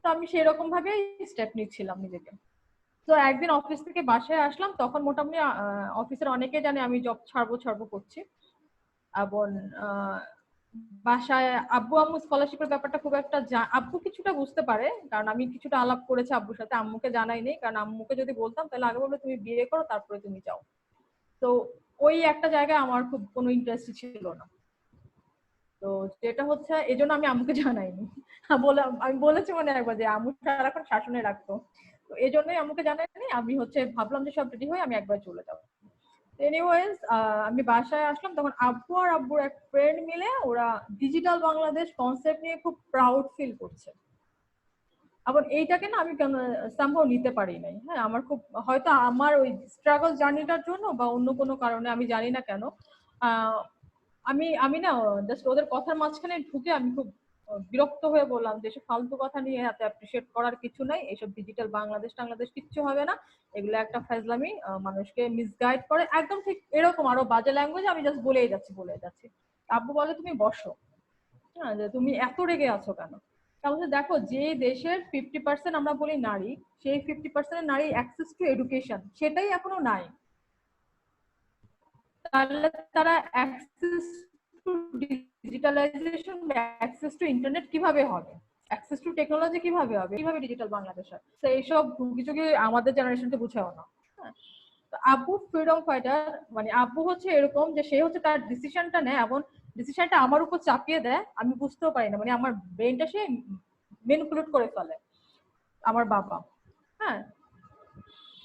তো আমি সেরকম ভাবে স্টেপ নিচ্ছিলাম নিজেকে। তো একদিন অফিস থেকে বাসায় আসলাম, তখন মোটামুটি অফিসের অনেকে জানে আমি জব ছাড়বো করছি। এবং বাসায় আব্বু আম্মু স্কলারশিপের ব্যাপারটা খুব একটা, আব্বু কিছুটা বুঝতে পারে, কারণ আমি কিছুটা আলাপ করেছি আব্বুর সাথে। আম্মুকে জানাইনি, কারণ আম্মুকে যদি বলতাম তাহলে আগে বলবে তুমি বিয়ে করো তারপরে তুমি যাও। তো ওই একটা জায়গায় আমার খুব কোনো ইন্টারেস্ট ছিল না। তো যেটা হচ্ছে, এই জন্য আমি আম্মুকে জানাইনি। আমি বলেছি একবার যে আম্মু সারাক্ষণ শাসনে রাখতো, তো এই জন্যই আম্মুকে জানাইনি। আমি ভাবলাম যে সব রেডি হয়ে আমি একবার চলে যাবো। এনিওয়েজ আমি বাসায় আসলাম, তখন আব্বু আর আব্বুর এক ফ্রেন্ড মিলে ওরা ডিজিটাল বাংলাদেশ কনসেপ্ট নিয়ে খুব প্রাউড ফিল করছে। আবার এইটাকে না আমি কেন সামহাও নিতে পারি নাই। হ্যাঁ, আমার খুব হয়তো আমার ওই স্ট্রাগল জার্নিটার জন্য বা অন্য কোনো কারণে আমি জানি না কেন, আহ, আমি আমি না জাস্ট ওদের কথার মাঝখানে ঢুকে আমি খুব বিরক্ত হয়ে বললাম যে এসব ফালতু কথা নিয়ে এত অ্যাপ্রিসিয়েট করার কিছু নাই, এসব ডিজিটাল বাংলাদেশ টাংলাদেশ কিচ্ছু হবে না, এগুলো একটা ফাজলামি, মানুষকে মিসগাইড করে, একদম ঠিক এরকম আরো বাজে ল্যাঙ্গুয়েজ আমি জাস্ট বলেই যাচ্ছি। আব্বু বলে তুমি বসো, হ্যাঁ, যে তুমি এত রেগে আছো কেন? তাহলে দেখো, যে দেশের 50% আমরা বলি নারী, সেই 50% নারী অ্যাক্সেস টু এডুকেশন সেটাই এখনো নাই। তাহলে তারা access to digitalization, access to internet কিভাবে হবে, অ্যাক্সেস টু টেকনোলজি কিভাবে হবে, কিভাবে ডিজিটাল বাংলাদেশ হয়? তো এইসব কিছুকে আমাদের জেনারেশনকে বুঝাও না। হ্যাঁ, আব্বু ফ্রিডম ফাইটার, মানে আব্বু হচ্ছে এরকম যে সে হচ্ছে তার ডিসিশনটা নেয় এবং ডিসিশনটা আমার উপর চাপিয়ে দেয়, আমি বুঝতেও পারি না, মানে আমার ব্রেনটা সে ম্যানিপুলেট করে ফেলে আমার বাবা। হ্যাঁ,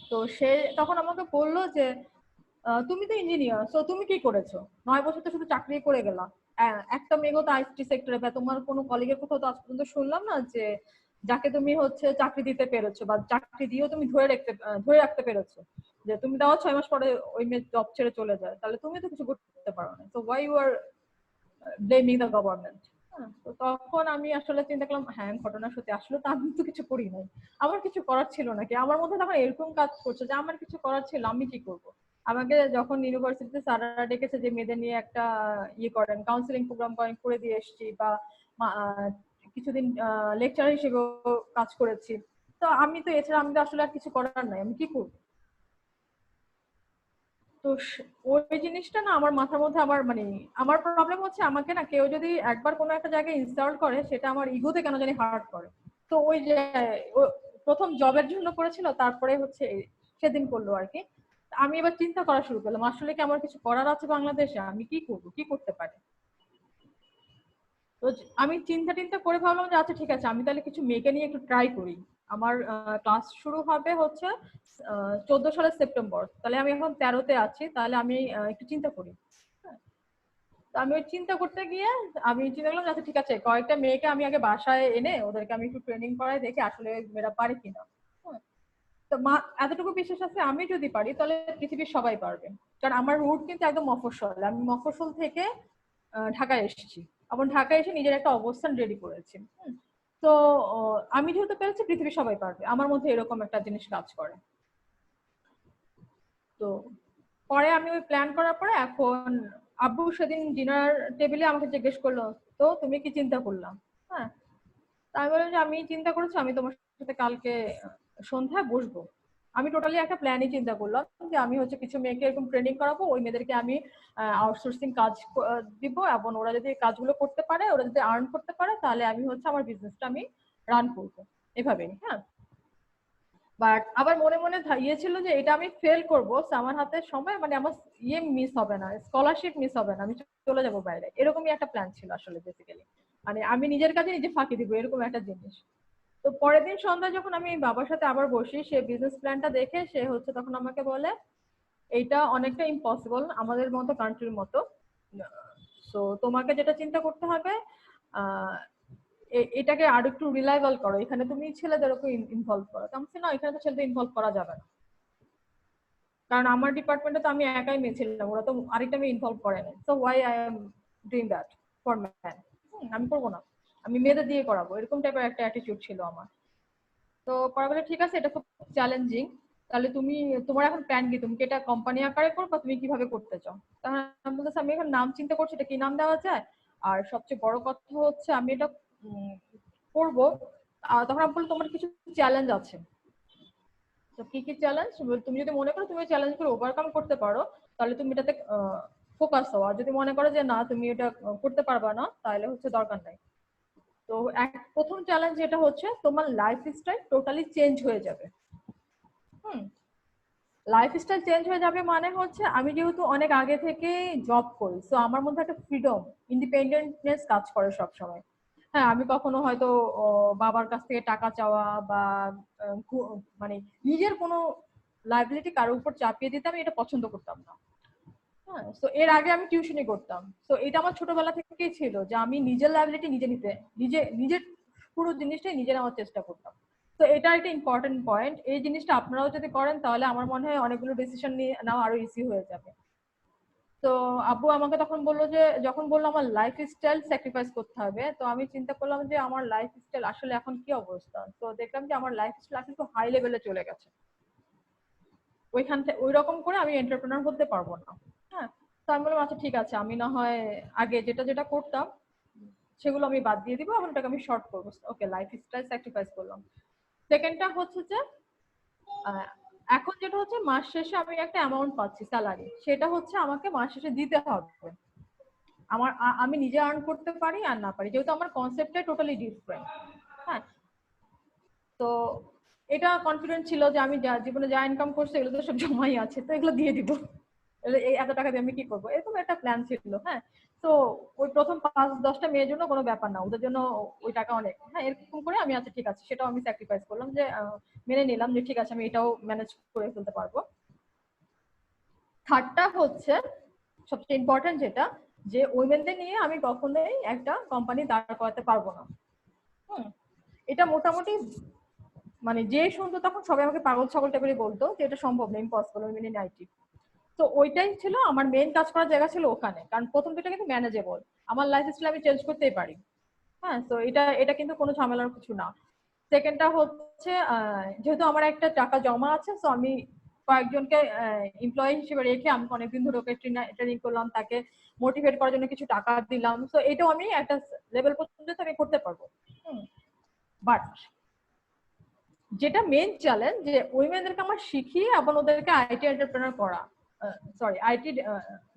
তো সে তখন আমাকে বললো যে তুমি তো ইঞ্জিনিয়ার, তো তুমি কি করেছো? 9 বছর তো শুধু চাকরি করে গেলা, একটা মেয়েও তো আইটি সেক্টরে, বা তোমার কোনো কলিগের কোথাও তো আজ পর্যন্ত শুনলাম না যে যাকে তুমি হচ্ছে চাকরি দিতে পেরেছো বা চাকরি দিয়েও তুমি ধরে রাখতে পেরেছো, যে তুমি তাও 6 মাস পরে ওই মেয়ে জব ছেড়ে চলে যায়, তাহলে তুমি তো কিছু করতে পারো না, তো why you are blaming the government. তো তখন আমি আসলে চিন্তা করলাম, হ্যাঁ ঘটনা সত্যি, আসলে তো আমি তো কিছু করি নাই, আমার কিছু করার ছিল নাকি, আমার মধ্যে তখন এরকম কাজ করছে যে আমার কিছু করার ছিল, আমি কি করব? আমাকে যখন ইউনিভার্সিটিতে স্যাররা ডেকেছে যে মেয়েদের নিয়ে একটা ইয়ে করেন, কাউন্সিলিং প্রোগ্রাম করেন, করে দিয়ে এসেছি, বা কিছুদিন লেকচার হিসেবে কাজ করেছি, তো আমি তো এছাড়া আমি তো আসলে আর কিছু করার নাই, আমি কি করবো? তো ওই জিনিসটা না আমার মাথার মধ্যে, আমার মানে আমার প্রবলেম হচ্ছে, আমাকে না কেউ যদি একবার কোনো একটা জায়গায় ইনস্টল করে, সেটা আমার ইগোতে কেন জানি হার্ট করে। তো ওই যে প্রথম জবের জন্য করেছিল, তারপরে হচ্ছে সেদিন করলো আর কি। আমি এবার চিন্তা করা শুরু করলাম, আসলে কি আমার কিছু করার আছে বাংলাদেশে, আমি কি করবো, কি করতে পারি? তো আমি চিন্তা টিন্তা করে ভাবলাম যে আচ্ছা ঠিক আছে, আমি তাহলে কিছু মেয়েকে নিয়ে একটু ট্রাই করি। আমার ক্লাস শুরু হবে হচ্ছে 14 সালের সেপ্টেম্বর, তাহলে আমি এখন 13-তে আছি, তাহলে আমি একটু চিন্তা করি। হ্যাঁ, তো আমি ওই চিন্তা করতে গিয়ে আমি চিন্তা করলাম আচ্ছা ঠিক আছে, কয়েকটা মেয়েকে আমি আগে বাসায় এনে ওদেরকে আমি একটু ট্রেনিং করাই, দেখি আসলে মেয়েরা পারে কিনা। হ্যাঁ, তো মা এতটুকু বিশ্বাস আছে, আমি যদি পারি তাহলে পৃথিবীর সবাই পারবে। কারণ আমার রুট কিন্তু একদম মফস্বল, আমি মফস্বল থেকে ঢাকায় এসেছি, এবং ঢাকায় এসে নিজের একটা অবস্থান রেডি করেছি। তো আমি যেহেতু পেরেছি, পৃথিবীর সবাই পারবে, আমার মধ্যে এরকম একটা জিনিস কাজ করে। তো পরে আমি ওই প্ল্যান করার পরে এখন আব্বু সেদিন ডিনার টেবিলে আমাকে জিজ্ঞেস করলো, তো তুমি কি চিন্তা করলাম? হ্যাঁ, আমি বললাম যে আমি চিন্তা করেছি আমি তোমার সাথে কালকে সন্ধ্যায় বসবো। আমি টোটালি একটা প্ল্যানই চিন্তা করলাম যে আমি হচ্ছে কিছু মেয়েকে এরকম ট্রেনিং করাবো, ওই মেয়েদেরকে আমি আউটসোর্সিং কাজ দিব, এবং ওরা যদি কাজগুলো করতে পারে, ওরা যদি আর্ন করতে পারে, তাহলে আমি হচ্ছে আমার বিজনেসটা আমি রান করবো এভাবেই। হ্যাঁ, বাট আবার মনে মনে ইয়ে ছিল যে এটা আমি ফেল করবো, আমার হাতে সময়, মানে আমার ইয়ে মিস হবে না, স্কলারশিপ মিস হবে না, আমি চলে যাবো বাইরে, এরকমই একটা প্ল্যান ছিল আসলে বেসিক্যালি। মানে আমি নিজের কাছে নিজে ফাঁকি দিব, এরকম একটা জিনিস। তো পরের দিন সন্ধ্যায় যখন আমি বাবার সাথে আবার বসি, সে বিজনেস প্ল্যানটা দেখে সে হচ্ছে তখন আমাকে বলে, এইটা অনেকটা ইম্পসিবল আমাদের মতো কান্ট্রির মতো, তো তোমাকে যেটা চিন্তা করতে হবে, আহ এটাকে আর একটু রিলায়েবল করো, এখানে তুমি ছেলেদেরকে ইনভলভ করো। আমি বলছি, না এখানে তো ছেলেদের ইনভলভ করা যাবে না, কারণ আমার ডিপার্টমেন্টে তো আমি একাই মেয়ে ছিলাম, ওরা তো আরেকটা মেয়ে ইনভলভ করে না, so why I am doing that for man, আমি করবো না, আমি মেয়েদের দিয়ে করাবো, এরকম টাইপের একটা অ্যাটিটিউড ছিল আমার। তো পরে বলে ঠিক আছে, এটা খুব চ্যালেঞ্জিং, তাহলে তুমি তোমার এখন প্ল্যান কি, তুমি কি এটা কোম্পানি আকারে করো বা তুমি কিভাবে করতে চাও? তখন আমি বলতেছি আমি এখন নাম চিন্তা করছি, এটা কি নাম দেওয়া যায়, আর সবচেয়ে বড় কথা হচ্ছে আমি এটা করবো। তখন আমি বললাম তোমার কিছু চ্যালেঞ্জ আছে। তো কি কি চ্যালেঞ্জ? তুমি যদি মনে করো তুমি চ্যালেঞ্জ করে ওভারকাম করতে পারো, তাহলে তুমি এটাতে ফোকাস হও, আর যদি মনে করো যে না তুমি এটা করতে পারবা না, তাহলে হচ্ছে দরকার নাই। তো প্রথম চ্যালেঞ্জ যেটা হচ্ছে, তোমার লাইফস্টাইল টোটালি চেঞ্জ হয়ে যাবে। হুম, লাইফস্টাইল চেঞ্জ হয়ে যাবে মানে হচ্ছে, আমি যেহেতু অনেক আগে থেকে জব করি, তো আমার মধ্যে একটা ফ্রিডম, ইন্ডিপেন্ডেন্টনেস কাজ করে সব সময়। হ্যাঁ, আমি কখনো হয়তো বাবার কাছ থেকে টাকা চাওয়া বা মানে নিজের কোনো লাইবিলিটি কারোর উপর চাপিয়ে দিতে আমি এটা পছন্দ করতাম না। হ্যাঁ, তো এর আগে আমি টিউশনি করতাম। তো এটা আমার ছোটবেলা থেকেই ছিল যে আমি নিজের লাইবিলিটি নিজে নিতে, নিজের পুরো জিনিসটাই নিজে নেওয়ার চেষ্টা করতাম। তো এটা একটা ইম্পর্টেন্ট পয়েন্ট। এই জিনিসটা আপনারাও যদি করেন তাহলে আমার মনে হয় অনেকগুলো ডিসিশন নিয়ে নেওয়া আরো ইজি হয়ে যাবে। তো আব্বু আমাকে তখন বললো যে, যখন বললো আমার লাইফ স্টাইল স্যাক্রিফাইস করতে হবে, তো আমি চিন্তা করলাম যে আমার লাইফ স্টাইল আসলে এখন কি অবস্থা। তো দেখলাম যে আমার লাইফ স্টাইল আসলে খুব হাই লেভেলে চলে গেছে। ওইখান থেকে ওই রকম করে আমি এন্টারপ্রেনার হতে পারবো না। হ্যাঁ, তো আমি বললাম আচ্ছা ঠিক আছে, আমি না হয় আগে যেটা যেটা করতাম সেগুলো আমি বাদ দিয়ে দিব, এবং ওটাকে আমি শর্ট করবো। ওকে, লাইফ স্টাইল স্যাক্রিফাইস করলাম। সেকেন্ডটা হচ্ছে যে এখন যেটা হচ্ছে মাস শেষে আমি একটা অ্যামাউন্ট পাচ্ছি স্যালারি, সেটা হচ্ছে আমাকে মাস শেষে দিতে হবে। আমি নিজে আর্ন করতে পারি আর না পারি, যেহেতু আমার কনসেপ্টটা টোটালি ডিফারেন্ট। হ্যাঁ, তো এটা কনফিডেন্ট ছিল যে আমি জীবনে যা ইনকাম করছি এগুলো তো সব জমাই আছে, তো এগুলো দিয়ে দিব। এই এত টাকা দিয়ে আমি কি করবো, এরকম একটা প্ল্যান ছিল। হ্যাঁ, তো ওই প্রথম 5-10টা মেয়ের জন্য কোনো ব্যাপার না, ওদের জন্য ওই টাকা অনেক। হ্যাঁ, এরকম করে আমি আচ্ছা ঠিক আছে, সেটাও আমি স্যাক্রিফাইস করলাম, যে মেনে নিলাম যে ঠিক আছে আমি এটাও ম্যানেজ করে ফেলতে পারবো। থার্ডটা হচ্ছে সবচেয়ে ইম্পর্টেন্ট, যেটা যে উইমেনদের নিয়ে আমি কখনোই একটা কোম্পানি দাঁড় করাতে পারবো না। এটা মোটামুটি মানে যে শুনতো তখন সবাই আমাকে পাগল ছাগল টাইপেরই বলতো যে এটা সম্ভব না, ইম্পসিবল, উইমেন ইন আইটি। তো ওইটাই ছিল আমার মেইন কাজ করার জায়গা ছিল ওখানে, কারণ প্রথম দুটো কিন্তু ম্যানেজেবল, আমার লাইফ স্টাইল আমি চেঞ্জ করতেই পারি। হ্যাঁ, তো এটা কিন্তু কোনো ঝামেলার কিছু না। সেকেন্ডটা হচ্ছে যেহেতু আমার একটা টাকা জমা আছে, তো আমি কয়েকজনকে এমপ্লয়ি হিসেবে রেখে আমি অনেকদিন ধরে ওকে ট্রেনিং করলাম, তাকে মোটিভেট করার জন্য কিছু টাকা দিলাম। তো এটাও আমি একটা লেভেল পর্যন্ত আমি করতে পারবো। বাট যেটা মেইন চ্যালেঞ্জ, যে উইমেনদেরকে আমার শিখিয়ে এবং ওদেরকে আইটি এন্টারপ্রেনার করা, সরি আইটি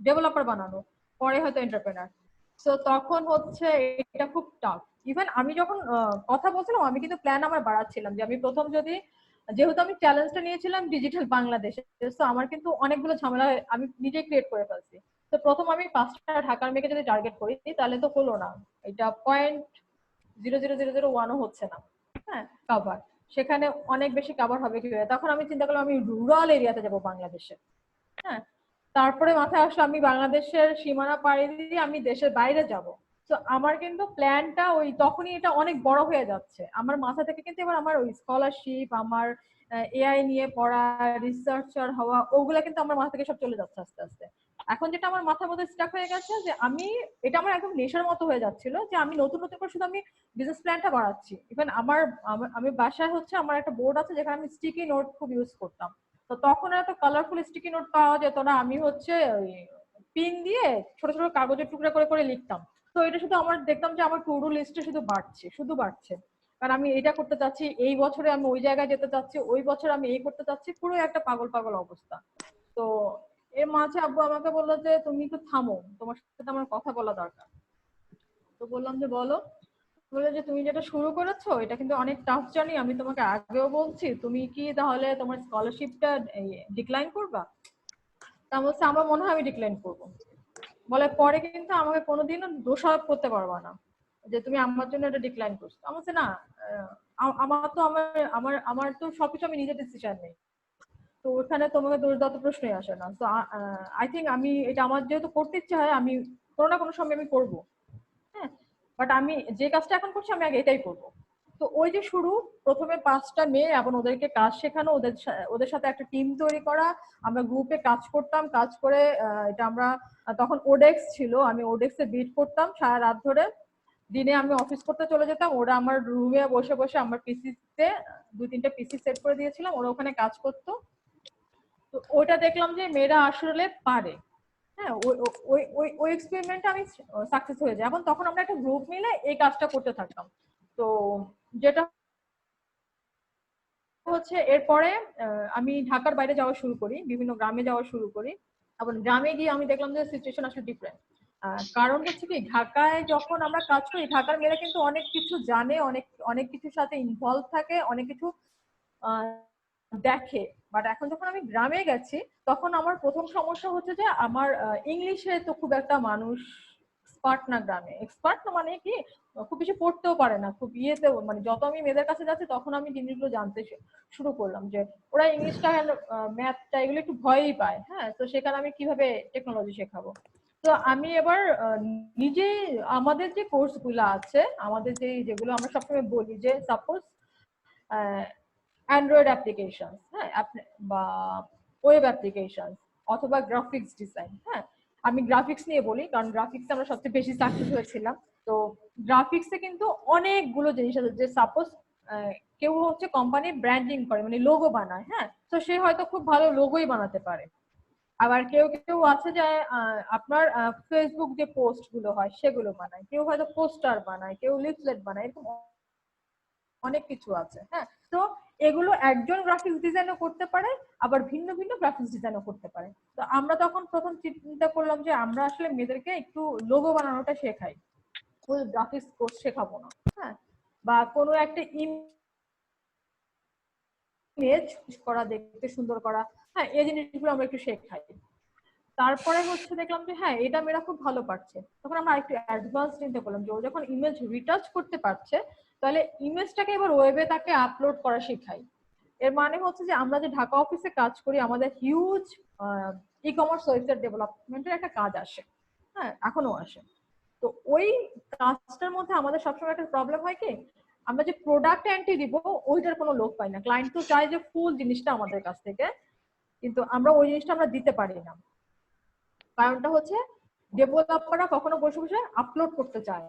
ডেভেলপার বানানো, পরে হয়তো এন্টারপ্রেনার। তো তখন হচ্ছে এটা খুব টাফ। ইভেন আমি যখন কথা বলছিলাম আমি কিন্তু প্ল্যান আমার বাড়াচ্ছিলাম যে আমি প্রথম যদি, যেহেতু আমি চ্যালেঞ্জটা নিয়েছিলাম ডিজিটাল বাংলাদেশে, তো আমার কিন্তু অনেকগুলো ঝামেলা আমি নিজে ক্রিয়েট করে ফেলছি। তো প্রথম আমি 5টা ঢাকার মেয়েকে যদি টার্গেট করি তাহলে তো হলো না, এটা 0.00001ও হচ্ছে না। হ্যাঁ, কাভার সেখানে অনেক বেশি কাভার হবে কি। তখন আমি চিন্তা করলাম আমি রুরাল এরিয়াতে যাব বাংলাদেশে। হ্যাঁ, তারপরে মাথায় আসলো আমি বাংলাদেশের সীমানা পাড়ি দিয়ে আমি দেশের বাইরে যাব। তো আমার কিন্তু প্ল্যানটা ওই তখনই এটা অনেক বড় হয়ে যাচ্ছে আমার মাথা থেকে, কিন্তু এবার আমার ওই স্কলারশিপ, আমার এআই নিয়ে পড়া, রিসার্চার হওয়া, ওগুলা কিন্তু আমার মাথা থেকে সব চলে যাচ্ছে আস্তে আস্তে। এখন যেটা আমার মাথার মধ্যে স্টাক হয়ে গেছে, যে আমি এটা আমার একদম নেশার মতো হয়ে যাচ্ছিল, যে আমি নতুন নতুন করে শুধু আমি বিজনেস প্ল্যানটা বাড়াচ্ছি। ইভেন আমি বাসায় হচ্ছে আমার একটা বোর্ড আছে যেখানে আমি স্টিকি নোট খুব ইউজ করতাম। তো তখন এত কালারফুল স্টিকি নোট পাওয়া যেত না, আমি হচ্ছে ওই পিন দিয়ে ছোট ছোট কাগজের টুকরা করে করে লিখতাম। তো এটা শুধু আমার দেখতাম যে আমার টু ডু লিস্টে শুধু বাড়ছে শুধু বাড়ছে, কারণ আমি এটা করতে চাচ্ছি, এই বছরে আমি ওই জায়গায় যেতে চাচ্ছি, ওই বছর আমি এই করতে চাচ্ছি, পুরো একটা পাগল পাগল অবস্থা। তো এর মাঝে আব্বু আমাকে বললো যে তুমি একটু থামো, তোমার সাথে আমার কথা বলা দরকার। তো বললাম যে বলো। বলে যে তুমি যেটা শুরু করেছো এটা কিন্তু অনেক টাফ জার্নি, আমি তোমাকে আগেও বলছি, তুমি কি তাহলে তোমার স্কলারশিপটা ডিক্লাইন করবা? তা বলছে আমার মনে হয় আমি ডিক্লাইন করবো। বলে পরে কিন্তু আমাকে কোনোদিনও দোষারোপ করতে পারবা না যে তুমি আমার জন্য এটা ডিক্লাইন করছো। আমার বলছে না, আমার তো আমার আমার আমার তো সবকিছু আমি নিজে ডিসিশন নেই, তো ওখানে তোমাকে দোষ দেওয়ার তো প্রশ্নই আসে না। তো আই থিঙ্ক আমি এটা আমার যেহেতু করতে ইচ্ছে হয় আমি কোনো না কোনো সময় আমি করবো। হ্যাঁ, বাট আমি যে কাজটা এখন করছি আমি আগে এটাই করবো। তো ওই যে শুরু, প্রথমে 5টা মেয়ে এবং ওদেরকে কাজ শেখানো, ওদের সাথে একটা টিম তৈরি করা। আমরা গ্রুপে কাজ করতাম, কাজ করে এটা আমরা তখন ওডেক্স ছিল, আমি ওডেক্সে বিট করতাম সারা রাত ধরে। দিনে আমি অফিস করতে চলে যেতাম, ওরা আমার রুমে বসে বসে আমার পিসিতে 2-3টা পিসি সেট করে দিয়েছিলাম, ওরা ওখানে কাজ করতো। তো ওইটা দেখলাম যে মেয়েরা আসলে পারে। হ্যাঁ, ওই এক্সপেরিমেন্টে আমি সাকসেস হয়ে যাই। এখন তখন আমরা একটা গ্রুপ মিলে এই কাজটা করতে থাকতাম। তো যেটা হচ্ছে এরপরে আমি ঢাকার বাইরে যাওয়া শুরু করি, বিভিন্ন গ্রামে যাওয়া শুরু করি, এবং গ্রামে গিয়ে আমি দেখলাম যে সিচুয়েশন আসলে ডিফারেন্ট। কারণ হচ্ছে কি, ঢাকায় যখন আমরা কাজ করি ঢাকার মেয়েরা কিন্তু অনেক কিছু জানে, অনেক অনেক কিছুর সাথে ইনভলভ থাকে, অনেক কিছু দেখে। বাট এখন যখন আমি গ্রামে গেছি তখন আমার প্রথম সমস্যা হচ্ছে যে আমার ইংলিশে তো খুব একটা মানুষ এক্সপার্ট না গ্রামে, এক্সপার্ট না মানে কি খুব বেশি পড়তেও পারে না, খুব ইয়েতেও, মানে যত আমি মেয়েদের কাছে যাচ্ছি তখন আমি জিনিসগুলো জানতে শুরু করলাম যে ওরা ইংলিশটা ম্যাথটা এগুলো একটু ভয়ই পায়। হ্যাঁ, তো সেখানে আমি কিভাবে টেকনোলজি শেখাবো। তো আমি এবার নিজে আমাদের যে কোর্স গুলো আছে, আমাদের যেগুলো আমরা সবসময় বলি যে সাপোজ অ্যান্ড্রয়েড অ্যাপ্লিকেশন, হ্যাঁ, বা ওয়েব অ্যাপ্লিকেশন অথবা গ্রাফিক্স ডিজাইন। হ্যাঁ, আমি গ্রাফিক্স নিয়ে বলি কারণ গ্রাফিক্সে আমরা সবচেয়ে বেশি সাকসেস হয়েছিলাম। তো গ্রাফিক্সে কিন্তু অনেকগুলো জিনিস আছে, যে সাপোজ কেউ হচ্ছে কোম্পানির ব্র্যান্ডিং করে, মানে লোগো বানায়। হ্যাঁ, তো সে হয়তো খুব ভালো লোগোই বানাতে পারে। আবার কেউ কেউ আছে যে আপনার ফেসবুক যে পোস্ট গুলো হয় সেগুলো বানায়, কেউ হয়তো পোস্টার বানায়, কেউ লিফলেট বানায়, এরকম অনেক কিছু আছে। হ্যাঁ, তো এগুলো একজন গ্রাফিক্স ডিজাইনও করতে পারে, আবার ভিন্ন ভিন্ন গ্রাফিক্স ডিজাইনও করতে পারে। তো আমরা তখন প্রথম চিন্তা করলাম যে আমরা আসলে মেয়েদেরকে একটু লোগো বানানোটা শেখাই, ফুল গ্রাফিক্স কোর্স শেখাবো না। হ্যাঁ, বা কোনো একটা ইমেজ করা, দেখতে সুন্দর করা, হ্যাঁ, এই জিনিসগুলো আমরা একটু শেখাই। তারপরে হচ্ছে দেখলাম যে হ্যাঁ, এটা মেয়েরা খুব ভালো পারছে। তখন আমরা একটু অ্যাডভান্স চিন্তা করলাম যে ও যখন ইমেজ রিটাচ করতে পারছে, তাহলে ইমেজটাকে এবার ওয়েবে তাকে আপলোড করা শেখাই। এর মানে হচ্ছে যে আমরা যে ঢাকা অফিসে কাজ করি, আমাদের হিউজ ই কমার্স ওয়েবসাইট ডেভেলপমেন্টের একটা কাজ আসে। হ্যাঁ, এখনো আসে। তো ওই কাজটার মধ্যে আমাদের সবসময় একটা প্রবলেম হয় কি, আমরা যে প্রোডাক্ট এন্ট্রি দিব ওইটার কোনো লোক পাই না। ক্লায়েন্ট তো চায় যে ফুল জিনিসটা আমাদের কাছ থেকে, কিন্তু আমরা ওই জিনিসটা আমরা দিতে পারি না। কারণটা হচ্ছে ডেভেলপাররা কখনো বসে বসে আপলোড করতে চায়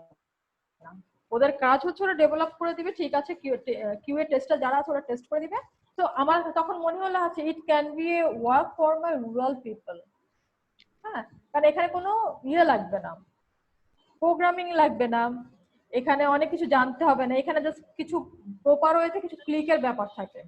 না। ওদের কাজ হচ্ছে ওরা ডেভেলপ করে দিবে, ঠিক আছে, কিউএ টেস্টার যারা আছে ওরা টেস্ট করে দিবে। তো আমার তখন মনে হলো আছে it can B A work for my rural people. হ্যাঁ, কারণ এখানে কোনো ইয়ে লাগবে না, প্রোগ্রামিং লাগবে না, এখানে অনেক কিছু জানতে হবে না, এখানে জাস্ট কিছু প্রপার ওয়েতে কিছু ক্লিকের ব্যাপার থাকে।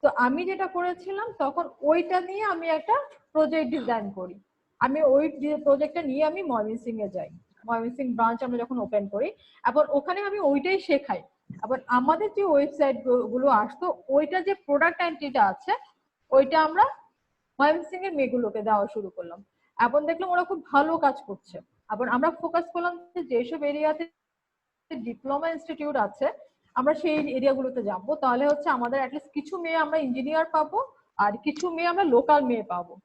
তো আমি যেটা করেছিলাম তখন ওইটা নিয়ে আমি একটা প্রজেক্ট ডিজাইন করি। আমি ওই প্রজেক্টটা নিয়ে আমি ময়মনসিং এ যাই, ময়মনসিং ব্রাঞ্চ আমরা যখন ওপেন করি, আবার ওখানে আমি ওইটাই শেখাই। আবার আমাদের যে ওয়েবসাইট গুলো আসতো ওইটা যে প্রোডাক্ট এন্ট্রিটা আছে ওইটা আমরা ময়মনসিং এর মেয়েগুলোকে দেওয়া শুরু করলাম। এখন দেখলাম ওরা খুব ভালো কাজ করছে। আবার আমরা ফোকাস করলাম যে যেসব এরিয়াতে ডিপ্লোমা ইনস্টিটিউট আছে আমরা সেই এরিয়াগুলোতে যাব, তাহলে হচ্ছে আমাদের অ্যাটলিস্ট কিছু মেয়ে আমরা ইঞ্জিনিয়ার পাবো আর কিছু মেয়ে আমরা লোকাল মেয়ে পাবো।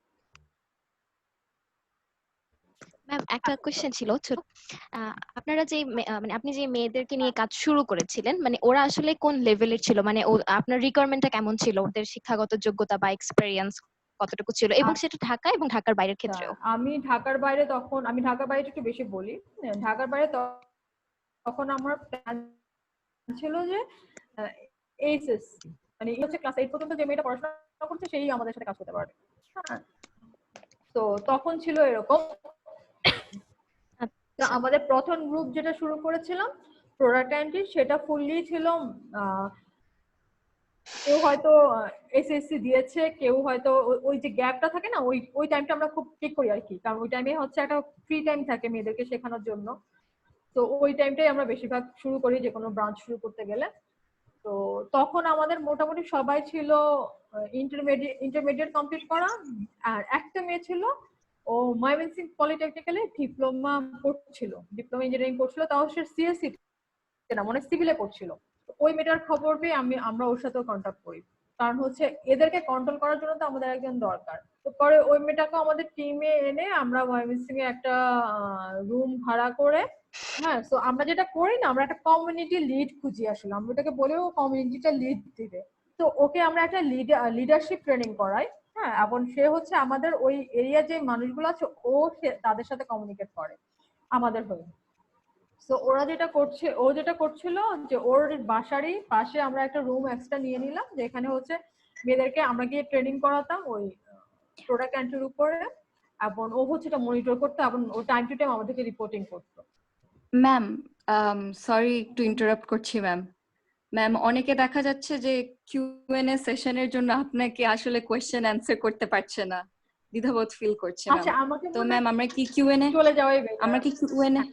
ম্যাম, একটা কোশ্চেন ছিল ছোট। আপনারা যে মানে আপনি যে মেয়েদেরকে নিয়ে কাজ শুরু করেছিলেন, মানে ওরা আসলে কোন লেভেলের ছিল, মানে আপনার রিকোয়ারমেন্টটা কেমন ছিল, ওদের শিক্ষাগত যোগ্যতা বা এক্সপেরিয়েন্স কতটুকু ছিল, এবং সেটা ঢাকা এবং ঢাকার বাইরের ক্ষেত্রেও? আমি ঢাকার বাইরে, তখন আমি ঢাকার বাইরে একটু বেশি বলি। ঢাকার বাইরে তখন আমার প্ল্যান ছিল যে এইচএসসি, মানে হচ্ছে ক্লাস 8 পর্যন্ত যে মেয়েটা পড়াশোনা করছে সেই আমাদের সাথে কাজ করতে পারবে। হ্যাঁ, তো তখন ছিল এরকম। তো আমাদের প্রথম গ্রুপ যেটা শুরু করেছিলাম প্রোডাক্ট এন্ট্রি, সেটা ফুললি ছিল কেউ হয়তো এসএসসি দিয়েছে, কেউ হয়তো ওই যে গ্যাপটা থাকে না, ওই টাইমটা আমরা খুব ঠিক করি আর কি, কারণ ওই টাইমে হচ্ছে একটা ফ্রি টাইম থাকে মেয়েদেরকে শেখানোর জন্য। তো ওই টাইমটাই আমরা বেশিরভাগ শুরু করি যে কোনো ব্রাঞ্চ শুরু করতে গেলে। তো তখন আমাদের মোটামুটি সবাই ছিল ইন্টারমিডিয়েট কমপ্লিট করা, আর একটা মেয়ে ছিল ও ময়মনসিং পলিটেকনিক্যালে ডিপ্লোমা পড়ছিল, ডিপ্লোমা ইঞ্জিনিয়ারিং করছিল, তাও সে সিএসসি না, মনে সিভিলে পড়ছিল। ওই মেয়েটার খবর পেয়ে আমরা ওর সাথেও কন্ট্যাক্ট করি, কারণ হচ্ছে এদেরকে কন্ট্রোল করার জন্য তো আমাদের একজন দরকার। তো পরে ওই মেয়েটাকে আমাদের টিমে এনে আমরা ময়মনসিং এ একটা রুম ভাড়া করে, হ্যাঁ, তো আমরা যেটা করি না, আমরা একটা কমিউনিটি লিড খুঁজি আসলে, আমরা ওটাকে বলেও কমিউনিটিটা লিড দিবে। তো ওকে আমরা একটা লিডারশিপ ট্রেনিং করাই। হ্যাঁ, এবং সে হচ্ছে আমাদের ওই এরিয়া যে মানুষগুলো আছে তাদের সাথে কমিউনিকেট করে আমাদের হয়ে। তো ও যেটা করছিল যে ওর বাসারই পাশে আমরা একটা রুম এক্সট্রা নিয়ে নিলাম, যেখানে হচ্ছে মেয়েদেরকে আমরা গিয়ে ট্রেনিং করাতাম ওই প্রোডাক্ট এন্ট্রির উপরে, এবং ও হচ্ছে এটা মনিটর করতো এবং ও টাইম টু টাইম আমাদেরকে রিপোর্টিং করতো। ম্যাম, সরি একটু ইন্টারাপ্ট করছি ম্যাম। ম্যাম, অনেকে দেখা যাচ্ছে যে কিউএনএ সেশনের জন্য আপনাকে আসলে কোয়েশ্চেন অ্যান্সার করতে পারছে না, দ্বিধাবোধ ফিল করছে ম্যাম। আচ্ছা, আমাকে তো ম্যাম আমরা কি কিউএনএ চলে যাওয়াই আমরা কি কিউএনএ?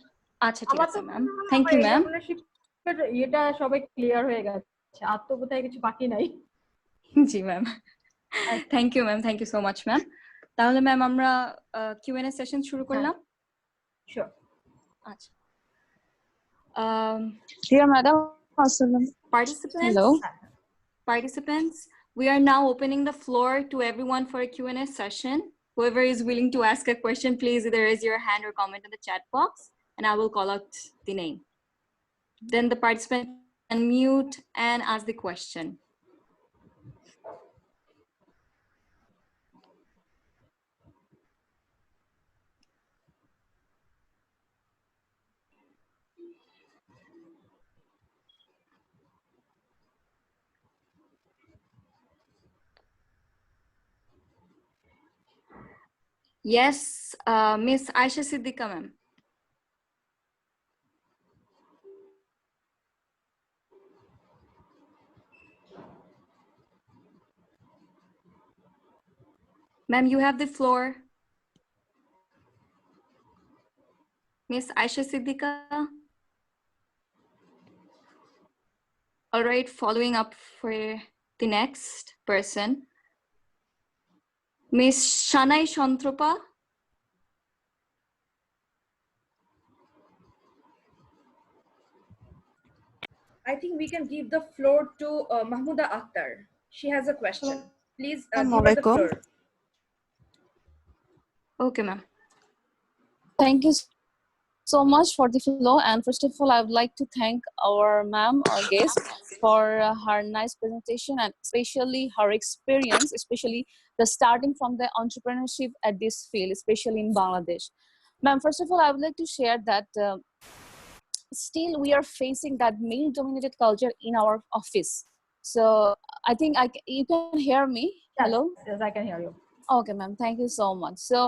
আচ্ছা, ঠিক আছে ম্যাম, থ্যাংক ইউ ম্যাম। এটা সবাই ক্লিয়ার হয়ে গেছে, আর তো বোধহয় কিছু বাকি নাই। জি ma'am, thank you ma'am, thank you so much ma'am. তাহলে ম্যাম আমরা কিউএনএ সেশন শুরু করলাম। শিওর। আচ্ছা। Dear Madam, Assalam. Participants, Hello. participants, we are now opening the floor to everyone for a Q&A session. Whoever is willing to ask a question, please either raise your hand or comment in the chat box, and I will call out the name. Then the participant can unmute and ask the question. Yes, Miss Aisha Siddiqa, ma'am. Ma'am, you have the floor. Miss Aisha Siddiqa. All right, following up for the next person. Miss Shanai Shantropa. I think we can give the floor to Mahmuda Akhtar. She has a question. Please give her the floor. Okay, ma'am. Thank you so much for the flow. And first of all, I would like to thank our ma'am, our guest, for her nice presentation and especially her experience, especially the starting from the entrepreneurship at this field, especially in Bangladesh. Ma'am, first of all, I would like to share that still we are facing that male-dominated culture in our office. So I think you can hear me. Yes, Hello. yes, I can hear you. Okay, ma'am. Thank you so much. So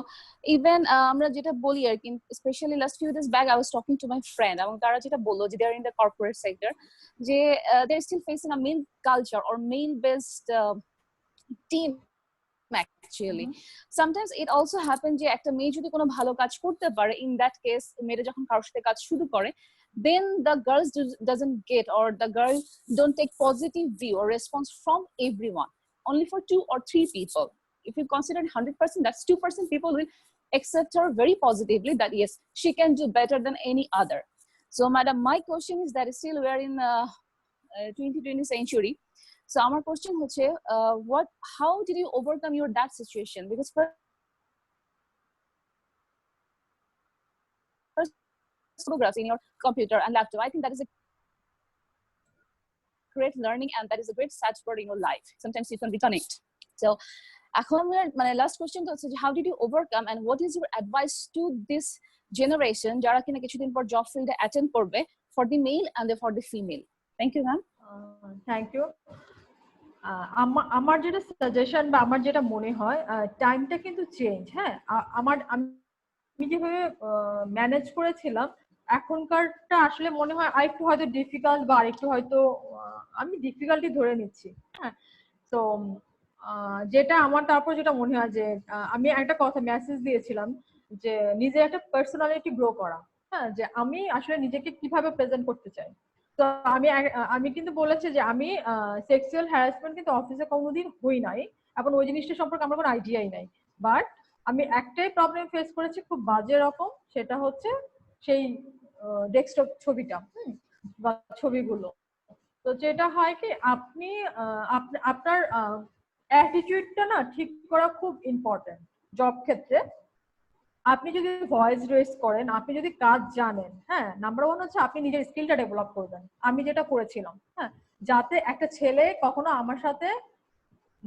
even আমরা যেটা বলি আর কি, especially last few days back I was talking to my friend এবং তারা যেটা বললো যে they are in the corporate sector যে they're still facing a male culture or male based team actually. Sometimes it also happens যে একটা মেয়ে যদি কোনো ভালো কাজ করতে পারে, in that case মেয়েরা যখন কারোর সাথে কাজ শুরু করে, then the girls doesn't get or the girl don't take positive view or response from everyone, only for 2 or 3 people. If you consider 100%, that's 2% people will accept her very positively that yes, she can do better than any other. So madam, my question is that still we are in 2020 century. So our question হচ্ছে how did you overcome that situation? Because first photographs in your computer and laptop, I think that is a great learning and that is a great search for in your life. Sometimes you can reconnect. So এখন মানে লাস্ট কোশ্চেনটা হচ্ছে যে how did you overcome and what is your advice to this generation যারা কিনা কিছুদিন পর জব ফিল্ডে অ্যাটেন্ড করবে for the male and for the female? Thank you, ma'am. Thank you. আমার যেটা সাজেশন বা আমার যেটা মনে হয়, টাইমটা কিন্তু চেঞ্জ। হ্যাঁ, আমি যেভাবে ম্যানেজ করেছিলাম এখনকারটা আসলে মনে হয় আরেকটু হয়তো ডিফিকাল্ট বা আরেকটু হয়তো আমি ডিফিকাল্টি ধরে নিচ্ছি। হ্যাঁ, তো যেটা আমার তারপর যেটা মনে হয় যে আমি একটা কথা মেসেজ দিয়েছিলাম যে নিজে একটা পার্সোনালিটি গ্রো করা। হ্যাঁ, যে আমি আসলে নিজেকে কিভাবে প্রেজেন্ট করতে চাই। তো আমি কিন্তু বলেছি যে আমি সেক্সুয়াল হ্যারাসমেন্ট কিন্তু অফিসে কোনোদিন হই নাই এবং ওই জিনিসটা সম্পর্কে আমার কোনো আইডিয়াই নাই। বাট আমি একটাই প্রবলেম ফেস করেছি খুব বাজে রকম, সেটা হচ্ছে সেই ডেস্কটপ ছবিটা বা ছবিগুলো। তো যেটা হয় কি আপনি আপনার অ্যাটিটিউডটা না ঠিক করা খুব ইম্পর্টেন্ট জব ক্ষেত্রে। আপনি যদি ভয়েস রেজ করেন, আপনি যদি কাজ জানেন, হ্যাঁ, নাম্বার 1 হচ্ছে আপনি নিজের স্কিলটা ডেভেলপ করবেন। আমি যেটা করেছিলাম, হ্যাঁ, যাতে একটা ছেলে কখনো আমার সাথে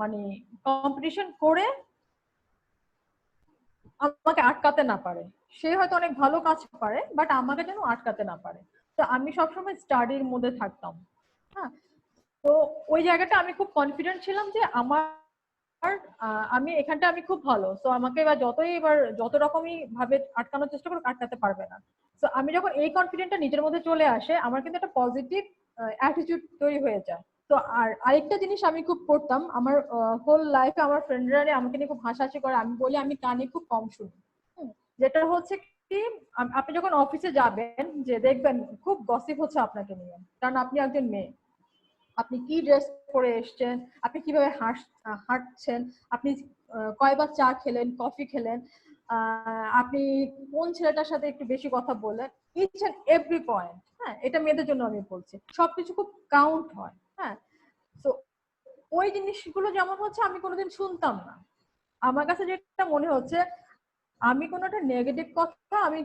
মানে কম্পিটিশন করে আমাকে আটকাতে না পারে। সে হয়তো অনেক ভালো কাজ পারে বাট আমাকে যেন আটকাতে না পারে। তো আমি সবসময় স্টাডির মধ্যে থাকতাম। হ্যাঁ, তো ওই জায়গাটা আমি খুব কনফিডেন্ট ছিলাম যে আমি এখানটা আমি খুব ভালো। তো আমাকে যত রকমই ভাবে আটকানোর চেষ্টা করুক আটকাতে পারবে না। তো আমি যখন এই কনফিডেন্টটা নিজের মধ্যে চলে আসে, আমার কিন্তু একটা পজিটিভ অ্যাটিটিউড তৈরি হয়ে যায়। তো আর আরেকটা জিনিস আমি খুব করতাম, আমার হোল লাইফে আমার ফ্রেন্ডরা আমাকে নিয়ে খুব হাসাহাসি করে, আমি বলি আমি কানে খুব কম শুনি। যেটা হচ্ছে কি আপনি যখন অফিসে যাবেন যে দেখবেন খুব গসিপ হচ্ছে আপনাকে নিয়ে, কারণ আপনি একজন মেয়ে। আপনি কি ড্রেস পরে এসছেন, আপনি কিভাবে হাঁটছেন, আপনি কয়বার চা খেলেন, কফি খেলেন, আপনি কোন ছেলেটার সাথে একটু বেশি কথা বললেন, ইচ এন্ড এভরি পয়েন্ট। হ্যাঁ, এটা মেয়েদের জন্য আমি বলছি, সবকিছু খুব কাউন্ট হয়। হ্যাঁ, তো ওই জিনিসগুলো যেমন হচ্ছে আমি কোনোদিন শুনতাম না। আমার কাছে যেটা মনে হচ্ছে, আমি কোনো একটা নেগেটিভ কথা আমি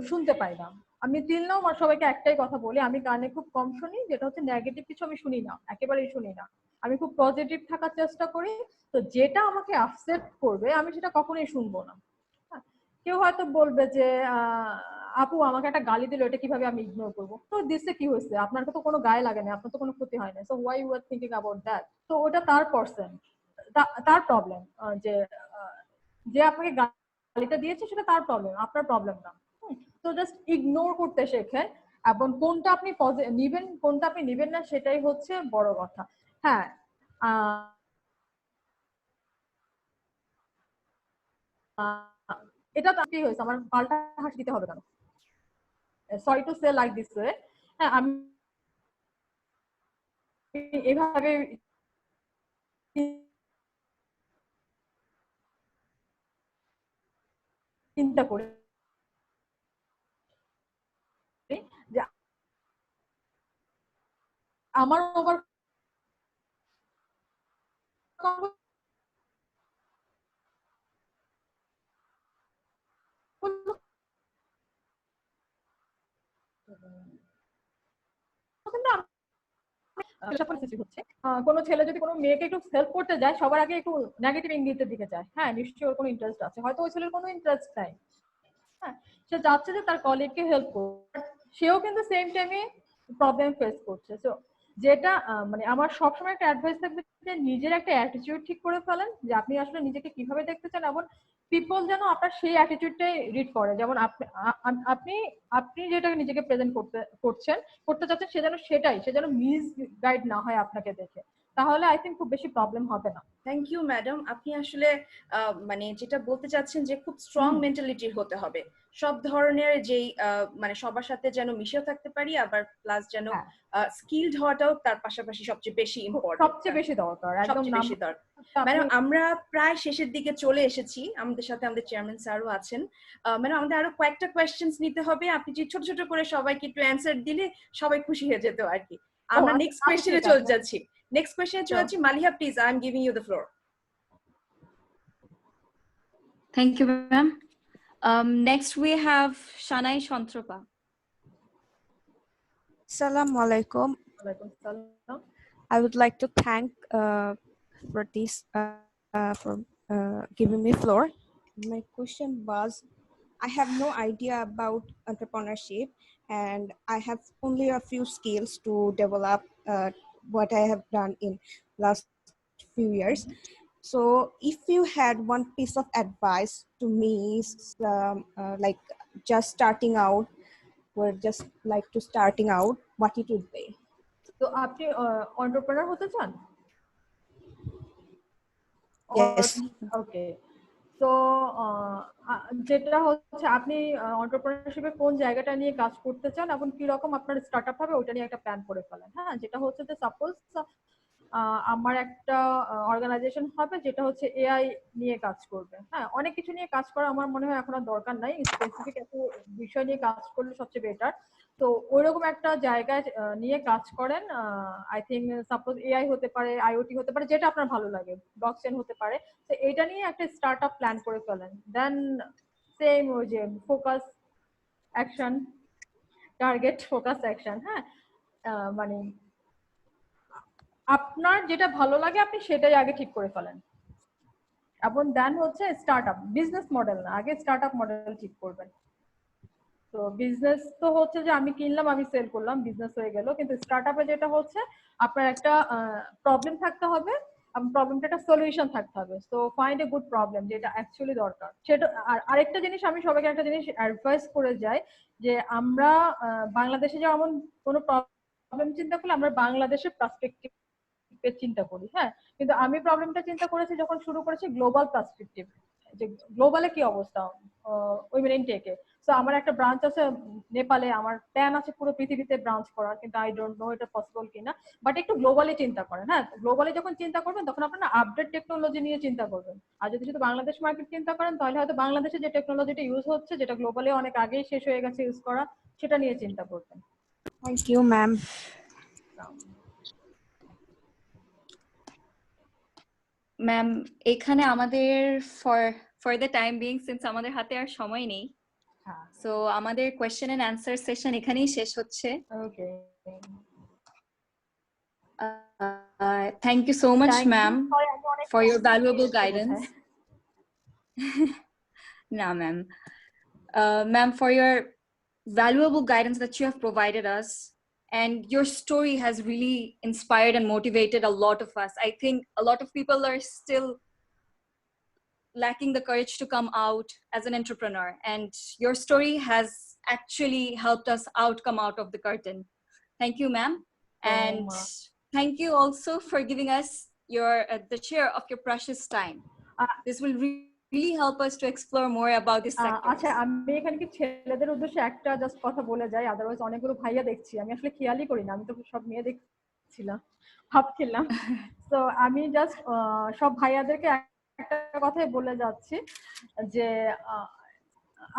শুনতে পাই না। আমি তিল নাও আমার সবাইকে একটাই কথা বলি, আমি কানে খুব কম শুনি, যেটা হচ্ছে নেগেটিভ কিছু আমি শুনি না, একেবারেই শুনি না। আমি খুব পজিটিভ থাকার চেষ্টা করি। তো যেটা আমাকে আপসেট করবে আমি সেটা কখনোই শুনবো না। হ্যাঁ, কেউ হয়তো বলবে যে আপু আমাকে একটা গালি দিল, এটা কিভাবে আমি ইগনোর করবো? তো দিচ্ছে কি হয়েছে, আপনার তো কোনো গায়ে লাগে না, আপনার তো কোনো ক্ষতি হয় না, so why you are thinking about that? তো ওটা তার পার্সন, তার প্রবলেম। যে যে আপনাকে গালিটা দিয়েছে সেটা তার প্রবলেম, আপনার প্রবলেম না। তো জাস্ট ইগনোর করতে শেখেন, এবং কোনটা আপনি নিবেন কোনটা আপনি নিবেন না সেটাই হচ্ছে বড় কথা। হ্যাঁ, এটা তো কি হয়েছে, আমার পাল্টা হাসি দিতে হবে কেন? Sorry to say like this way. হ্যাঁ, আমি এভাবে চিন্তা করি যে আমার ওভার কোনো ছেলে যদি কোনো মেয়েকে একটু হেল্প করতে যায়, সবার আগে একটু নেগেটিভ ইঙ্গিতের দিকে যায়। হ্যাঁ, নিশ্চয়ই ওর কোনো ইন্টারেস্ট আছে, হয়তো ওই ছেলের কোনো ইন্টারেস্ট নাই। হ্যাঁ, সে চাচ্ছে যে তার কলিগকে হেল্প করবে, সেও কিন্তু সেম টাইমে প্রবলেম ফেস করছে। সো যেটা মানে আমার সবসময় একটা অ্যাডভাইস থাকবে যে নিজের একটা অ্যাটিটিউড ঠিক করে ফেলেন, যে আপনি আসলে নিজেকে কিভাবে দেখতে চান, এবং পিপল যেন আপনার সেই অ্যাটিটিউডটাই রিড করে। যেমন আপনি আপনি যেটা নিজেকে প্রেজেন্ট করতে চাচ্ছেন, সে যেন মিস গাইড না হয় আপনাকে দেখে, তাহলে আই থিঙ্ক খুব বেশি প্রবলেম হবে না। Thank you madam. আপনি আসলে মানে যেটা বলতে চাচ্ছেন যে খুব স্ট্রং মেন্টালিটির হতে হবে, সব ধরনের যেই মানে সবার সাথে যেন মিশেও থাকতে পারি, আবার প্লাস যেন স্কিলড হওয়াটাও তার পাশাপাশি সবচেয়ে বেশি ইম্পর্টেন্ট, সবচেয়ে বেশি দরকার, একদম সবচেয়ে বেশি দরকার। ম্যাডাম, আমরা প্রায় শেষের দিকে চলে এসেছি, আমাদের সাথে আমাদের চেয়ারম্যান স্যারও আছেন। ম্যাডাম, আমাদের আরো কয়েকটা কোয়েশ্চেন্স নিতে হবে, আপনি যে ছোট ছোট করে সবাইকে একটু অ্যান্সার দিলে সবাই খুশি হয়ে যেত আর কি। আমরা নেক্সট কোয়েশ্চেনে চলে যাচ্ছি। নেক্সট কোয়েশ্চেনে চলে যাচ্ছি। Maliha, please, I am giving you the floor. Thank you, ma'am. Next we have Shanai Shantropa. Assalamu alaikum. I would like to thank for this for giving me floor. My question was, I have no idea about entrepreneurship, and I have only a few skills to develop what I have done in last few years. So if you had one piece of advice to me, like just starting out, or just like to starting out, what it would be? তো আপনি এন্টারপ্রেনার হতে চান? Yes. ওকে, তো যেটা হচ্ছে আপনি এন্টারপ্রেনারশিপে কোন জায়গাটা নিয়ে কাজ করতে চান এবং কি রকম আপনার স্টার্টআপ হবে ওটা নিয়ে একটা প্ল্যান করে ফেলেন। হ্যাঁ, যেটা হচ্ছে যে সাপোজ আমার একটা অর্গানাইজেশন হবে যেটা হচ্ছে এআই নিয়ে কাজ করবে। হ্যাঁ, অনেক কিছু নিয়ে কাজ করা আমার মনে হয় এখন আর দরকার নাই, স্পেসিফিক একটা বিষয় নিয়ে কাজ করলে সবচেয়ে বেটার। তো ওইরকম একটা জায়গায় নিয়ে কাজ করেন। আই থিঙ্ক সাপোজ এআই হতে পারে, আইওটি হতে পারে, যেটা আপনার ভালো লাগে, ব্লকচেন হতে পারে। তো এটা নিয়ে একটা স্টার্টআপ প্ল্যান করে ফেলেন। দেন সেম ওই যে focus action, target, focus action. হ্যাঁ, মানে আপনার যেটা ভালো লাগে আপনি সেটাই আগে ঠিক করে ফেলেন, এবং দেন হচ্ছে স্টার্টআপ, বিজনেস মডেল না, আগে স্টার্টআপ মডেল ঠিক করবেন। তো বিজনেস তো হচ্ছে যে আমি কিনলাম আমি সেল করলাম, বিজনেস হয়ে গেল। কিন্তু স্টার্টআপে যেটা হচ্ছে আপনার একটা প্রবলেম থাকতে হবে এবং প্রবলেমটা একটা সলিউশন থাকতে হবে। So find a good problem, যেটা অ্যাকচুয়ালি দরকার সেটা। আর আরেকটা জিনিস আমি সবাইকে একটা জিনিস অ্যাডভাইস করে যাই, যে আমরা বাংলাদেশে যেমন কোনো প্রবলেম চিন্তা করলে আমরা বাংলাদেশের পার্সপেক্টিভ চিন্তা করি। হ্যাঁ, কিন্তু আমি প্রবলেমটা চিন্তা করেছি যখন শুরু করেছি গ্লোবাল পার্সপেক্টিভ, যে গ্লোবালে কি অবস্থা উইমেন ইন টেকে। সো আমার একটা ব্রাঞ্চ আছে নেপালে, আমার প্ল্যান আছে পুরো পৃথিবীতে ব্রাঞ্চ করার, কিন্তু আই ডোন্ট নো এটা পসিবল কিনা। বাট একটু গ্লোবালি চিন্তা করেন, হ্যাঁ গ্লোবালি যখন চিন্তা করবেন তখন আপনারা আপডেট টেকনোলজি নিয়ে চিন্তা করবেন। আর যদি শুধু বাংলাদেশ মার্কেট চিন্তা করেন তাহলে হয়তো বাংলাদেশে যে টেকনোলজিটা ইউজ হচ্ছে, যেটা গ্লোবালি অনেক আগেই শেষ হয়ে গেছে ইউজ করা, সেটা নিয়ে চিন্তা করবেন। Thank you, ma'am. ম্যাম এখানে আমাদের for the time being, since আমাদের হাতে আর সময় নেই, হ্যাঁ, সো আমাদের কোয়েশ্চেন এন্ড অ্যান্সার সেশন এখানেই শেষ হচ্ছে। Okay, thank you so much ma'am for your valuable guidance. No, ma'am. Ma'am, for your valuable guidance that you have provided us, and your story has really inspired and motivated a lot of us. I think a lot of people are still lacking the courage to come out as an entrepreneur, and your story has actually helped us come out of the curtain. Thank you, ma'am. And thank you also for giving us the share of your precious time. This will really help us to explore more about this sector. আচ্ছা, আমি এখানে কি ছেলেদের উদ্দেশ্যে একটা জাস্ট কথা বলে যাই, আদারওয়াইজ অনেকগুলো ভাইয়া দেখছি, আমি আসলে খেয়ালই করি না, আমি তো সব মেয়ে দেখছিলাম, ভাবছিলাম। তো আমি জাস্ট সব ভাইয়াদেরকে একটা কথাই বলে যাচ্ছি যে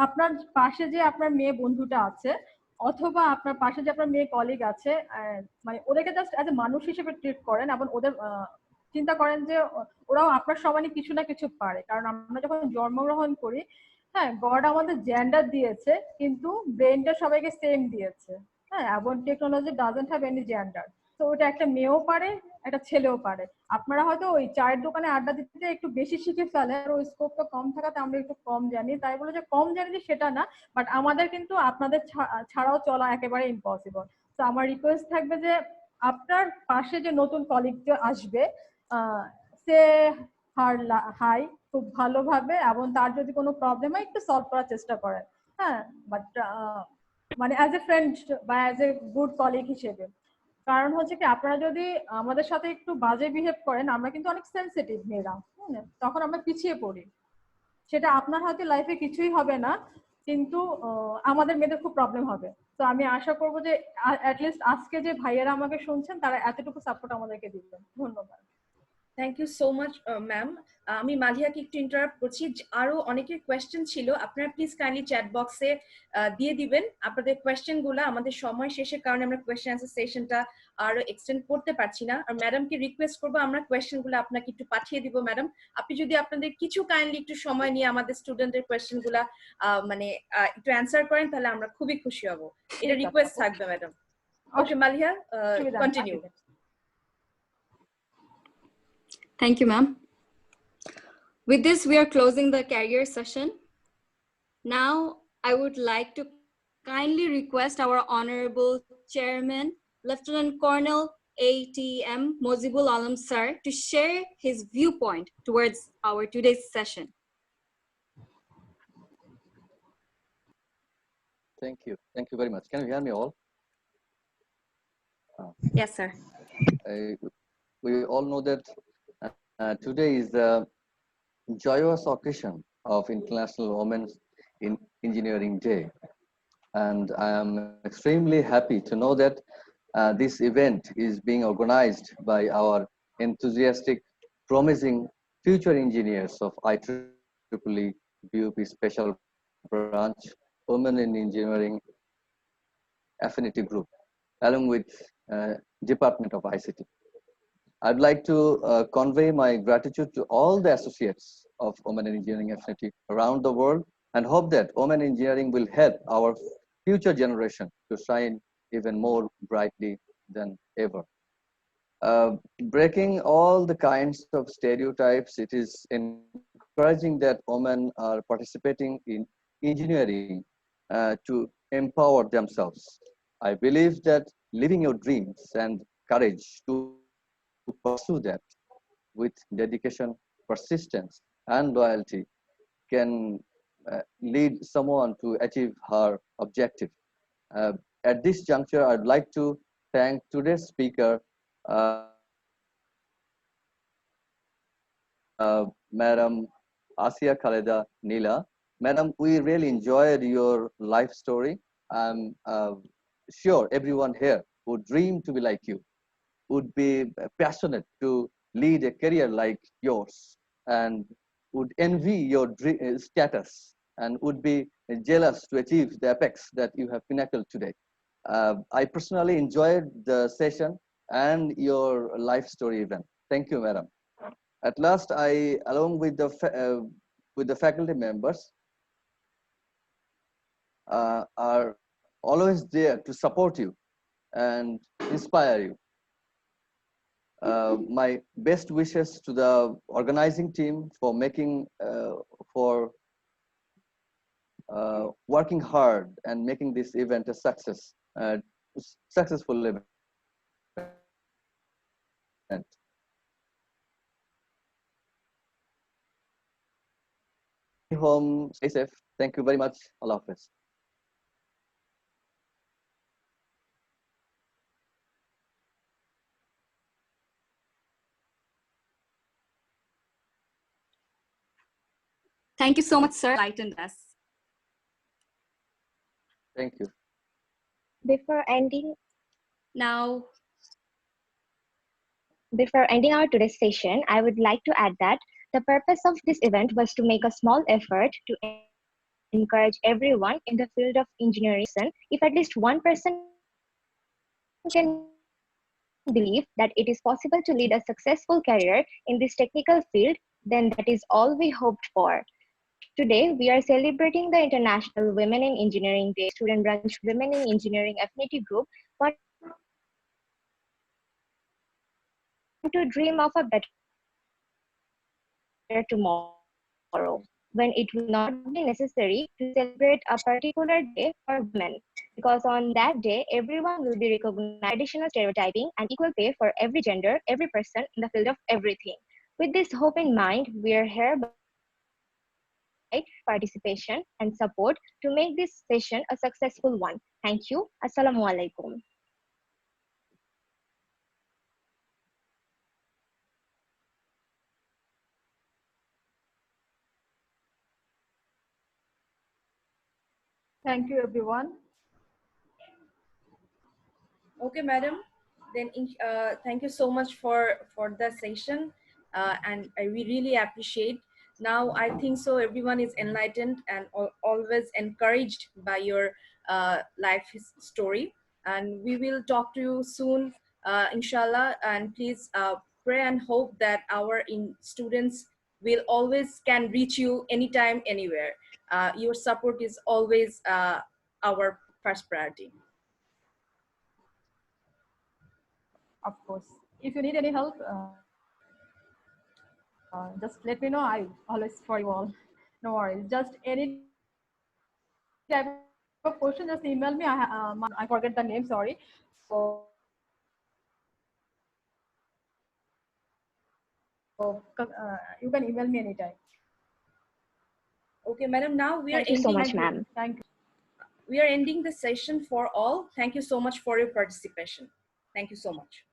আপনার পাশে যে আপনার মেয়ে বন্ধুটা আছে, অথবা আপনার পাশে যে আপনার মেয়ে কলিগ আছে, মানে ওদেরকে জাস্ট অ্যাজ এ মানুষ হিসেবে ট্রিট করেন, এবং ওদের চিন্তা করেন যে ওরাও আপনার সমানই কিছু না কিছু পারে। কারণ আমরা যখন জন্মগ্রহণ করি, হ্যাঁ গড আমাদের জেন্ডার দিয়েছে কিন্তু ব্রেনটা সবাইকে সেম দিয়েছে, হ্যাঁ, এবং technology doesn't have any gender. তো ওটা একটা মেয়েও পারে, একটা ছেলেও পারে। আপনারা হয়তো ওই চায়ের দোকানে আড্ডা দিতে একটু বেশি শিখে ফেলেন, আর ওই স্কোপটা কম থাকাতে আমরা একটু কম জানি, তাই বলে যে কম জানি সেটা না, বাট আমাদের কিন্তু আপনাদের ছাড়াও চলা একেবারে ইম্পসিবল। তো আমার রিকোয়েস্ট থাকবে যে আপনার পাশে যে নতুন কলিগ যে আসবে, সে হাই খুব ভালোভাবে, এবং তার যদি কোনো প্রবলেম হয় একটু সলভ করার চেষ্টা করেন, হ্যাঁ, বাট মানে অ্যাজ এ ফ্রেন্ড বা অ্যাজ এ গুড কলিগ হিসেবে। কারণ হচ্ছে কি, আপনারা যদি আমাদের সাথে একটু বাজে বিহেভ করেন, আমরা কিন্তু অনেক সেন্সিটিভ মেয়েরা, তখন আমরা পিছিয়ে পড়ি। সেটা আপনার হয়তো লাইফে কিছুই হবে না, কিন্তু আমাদের মেয়েদের খুব প্রবলেম হবে। তো আমি আশা করবো যে অ্যাটলিস্ট আজকে যে ভাইয়েরা আমাকে শুনছেন তারা এতটুকু সাপোর্ট আমাদেরকে দিবেন। ধন্যবাদ। Thank you so much ma'am. আমি মালিয়াকে একটু ইন্টারাপ্ট করছি, আরো অনেকের কোয়েশ্চেন ছিল, আপনারা প্লিজ কাইন্ডলি চ্যাট বক্সে দিয়ে দিবেন আপনাদের কোয়েশ্চেন গুলা। আমাদের সময় শেষের কারণে আমরা কোয়েশ্চেন আনসার সেশনটা আরো এক্সটেন্ড করতে পারছি না। আর ম্যাডামকে রিকোয়েস্ট করবো, আমরা কোয়েশ্চেন গুলো আপনাকে একটু পাঠিয়ে দিব। ম্যাডাম, আপনি যদি আপনাদের কিছু কাইন্ডলি একটু সময় নিয়ে আমাদের স্টুডেন্টের কোয়েশ্চেন গুলা মানে একটু অ্যান্সার করেন, তাহলে আমরা খুবই খুশি হব। এটা রিকোয়েস্ট থাকবে madam. Okay Maliya, continue. Thank you, ma'am. With this, we are closing the career session. Now, I would like to kindly request our Honorable Chairman, Lieutenant Colonel ATM Mozibul Alam Sir, to share his viewpoint towards our today's session. Thank you. Thank you very much. Can you hear me all? Yes, sir. We all know that today is the joyous occasion of International Women's Engineering Day. And I am extremely happy to know that this event is being organized by our enthusiastic, promising future engineers of IEEE BUP Special Branch Women in Engineering Affinity Group, along with Department of ICT. I'd like to convey my gratitude to all the associates of Women in Engineering Affinity around the world, and hope that women in engineering will help our future generation to shine even more brightly than ever. Breaking all the kinds of stereotypes, it is encouraging that women are participating in engineering to empower themselves. I believe that living your dreams and courage to pursue that with dedication, persistence, and loyalty can lead someone to achieve her objective. At this juncture, I'd like to thank today's speaker, Madam Asia Khaleda Nila, Madam, we really enjoyed your life story. I'm sure everyone here would dream to be like you, would be passionate to lead a career like yours, and would envy your status, and would be jealous to achieve the apex that you have pinnacled today. I personally enjoyed the session and your life story event. Thank you, madam. At last, I, along with the faculty members, are always there to support you and inspire you. My best wishes to the organizing team for making working hard and making this event a successful event. Home, stay safe. Thank you very much. Allah Hafiz. Thank you so much, sir. Enlightened us. Thank you. Before ending Now, Before ending our today's session, I would like to add that the purpose of this event was to make a small effort to encourage everyone in the field of engineering. If at least one person can believe that it is possible to lead a successful career in this technical field, then that is all we hoped for. Today, we are celebrating the International Women in Engineering Day. Student branch Women in Engineering Affinity Group want to dream of a better tomorrow, when it will not be necessary to celebrate a particular day for women, because on that day, everyone will be recognizing additional stereotyping and equal pay for every gender, every person in the field of everything. With this hope in mind, we are here by participation and support to make this session a successful one. Thank you. Assalamu alaikum. Thank you, everyone. Okay, madam. Then thank you so much for the session, and we really appreciate. Now I think so everyone is enlightened and always encouraged by your life story, and we will talk to you soon, inshallah. And please pray and hope that our students will always can reach you anytime, anywhere. Your support is always our first priority. Of course. If you need any help, just let me know. I always for you all. No worries. Just any type of question, just email me. I forget the name. Sorry. So you can email me anytime. Okay, madam. Now we are Thank you so ending. much, ma'am. Thank you. We are ending the session for all. Thank you so much for your participation. Thank you so much.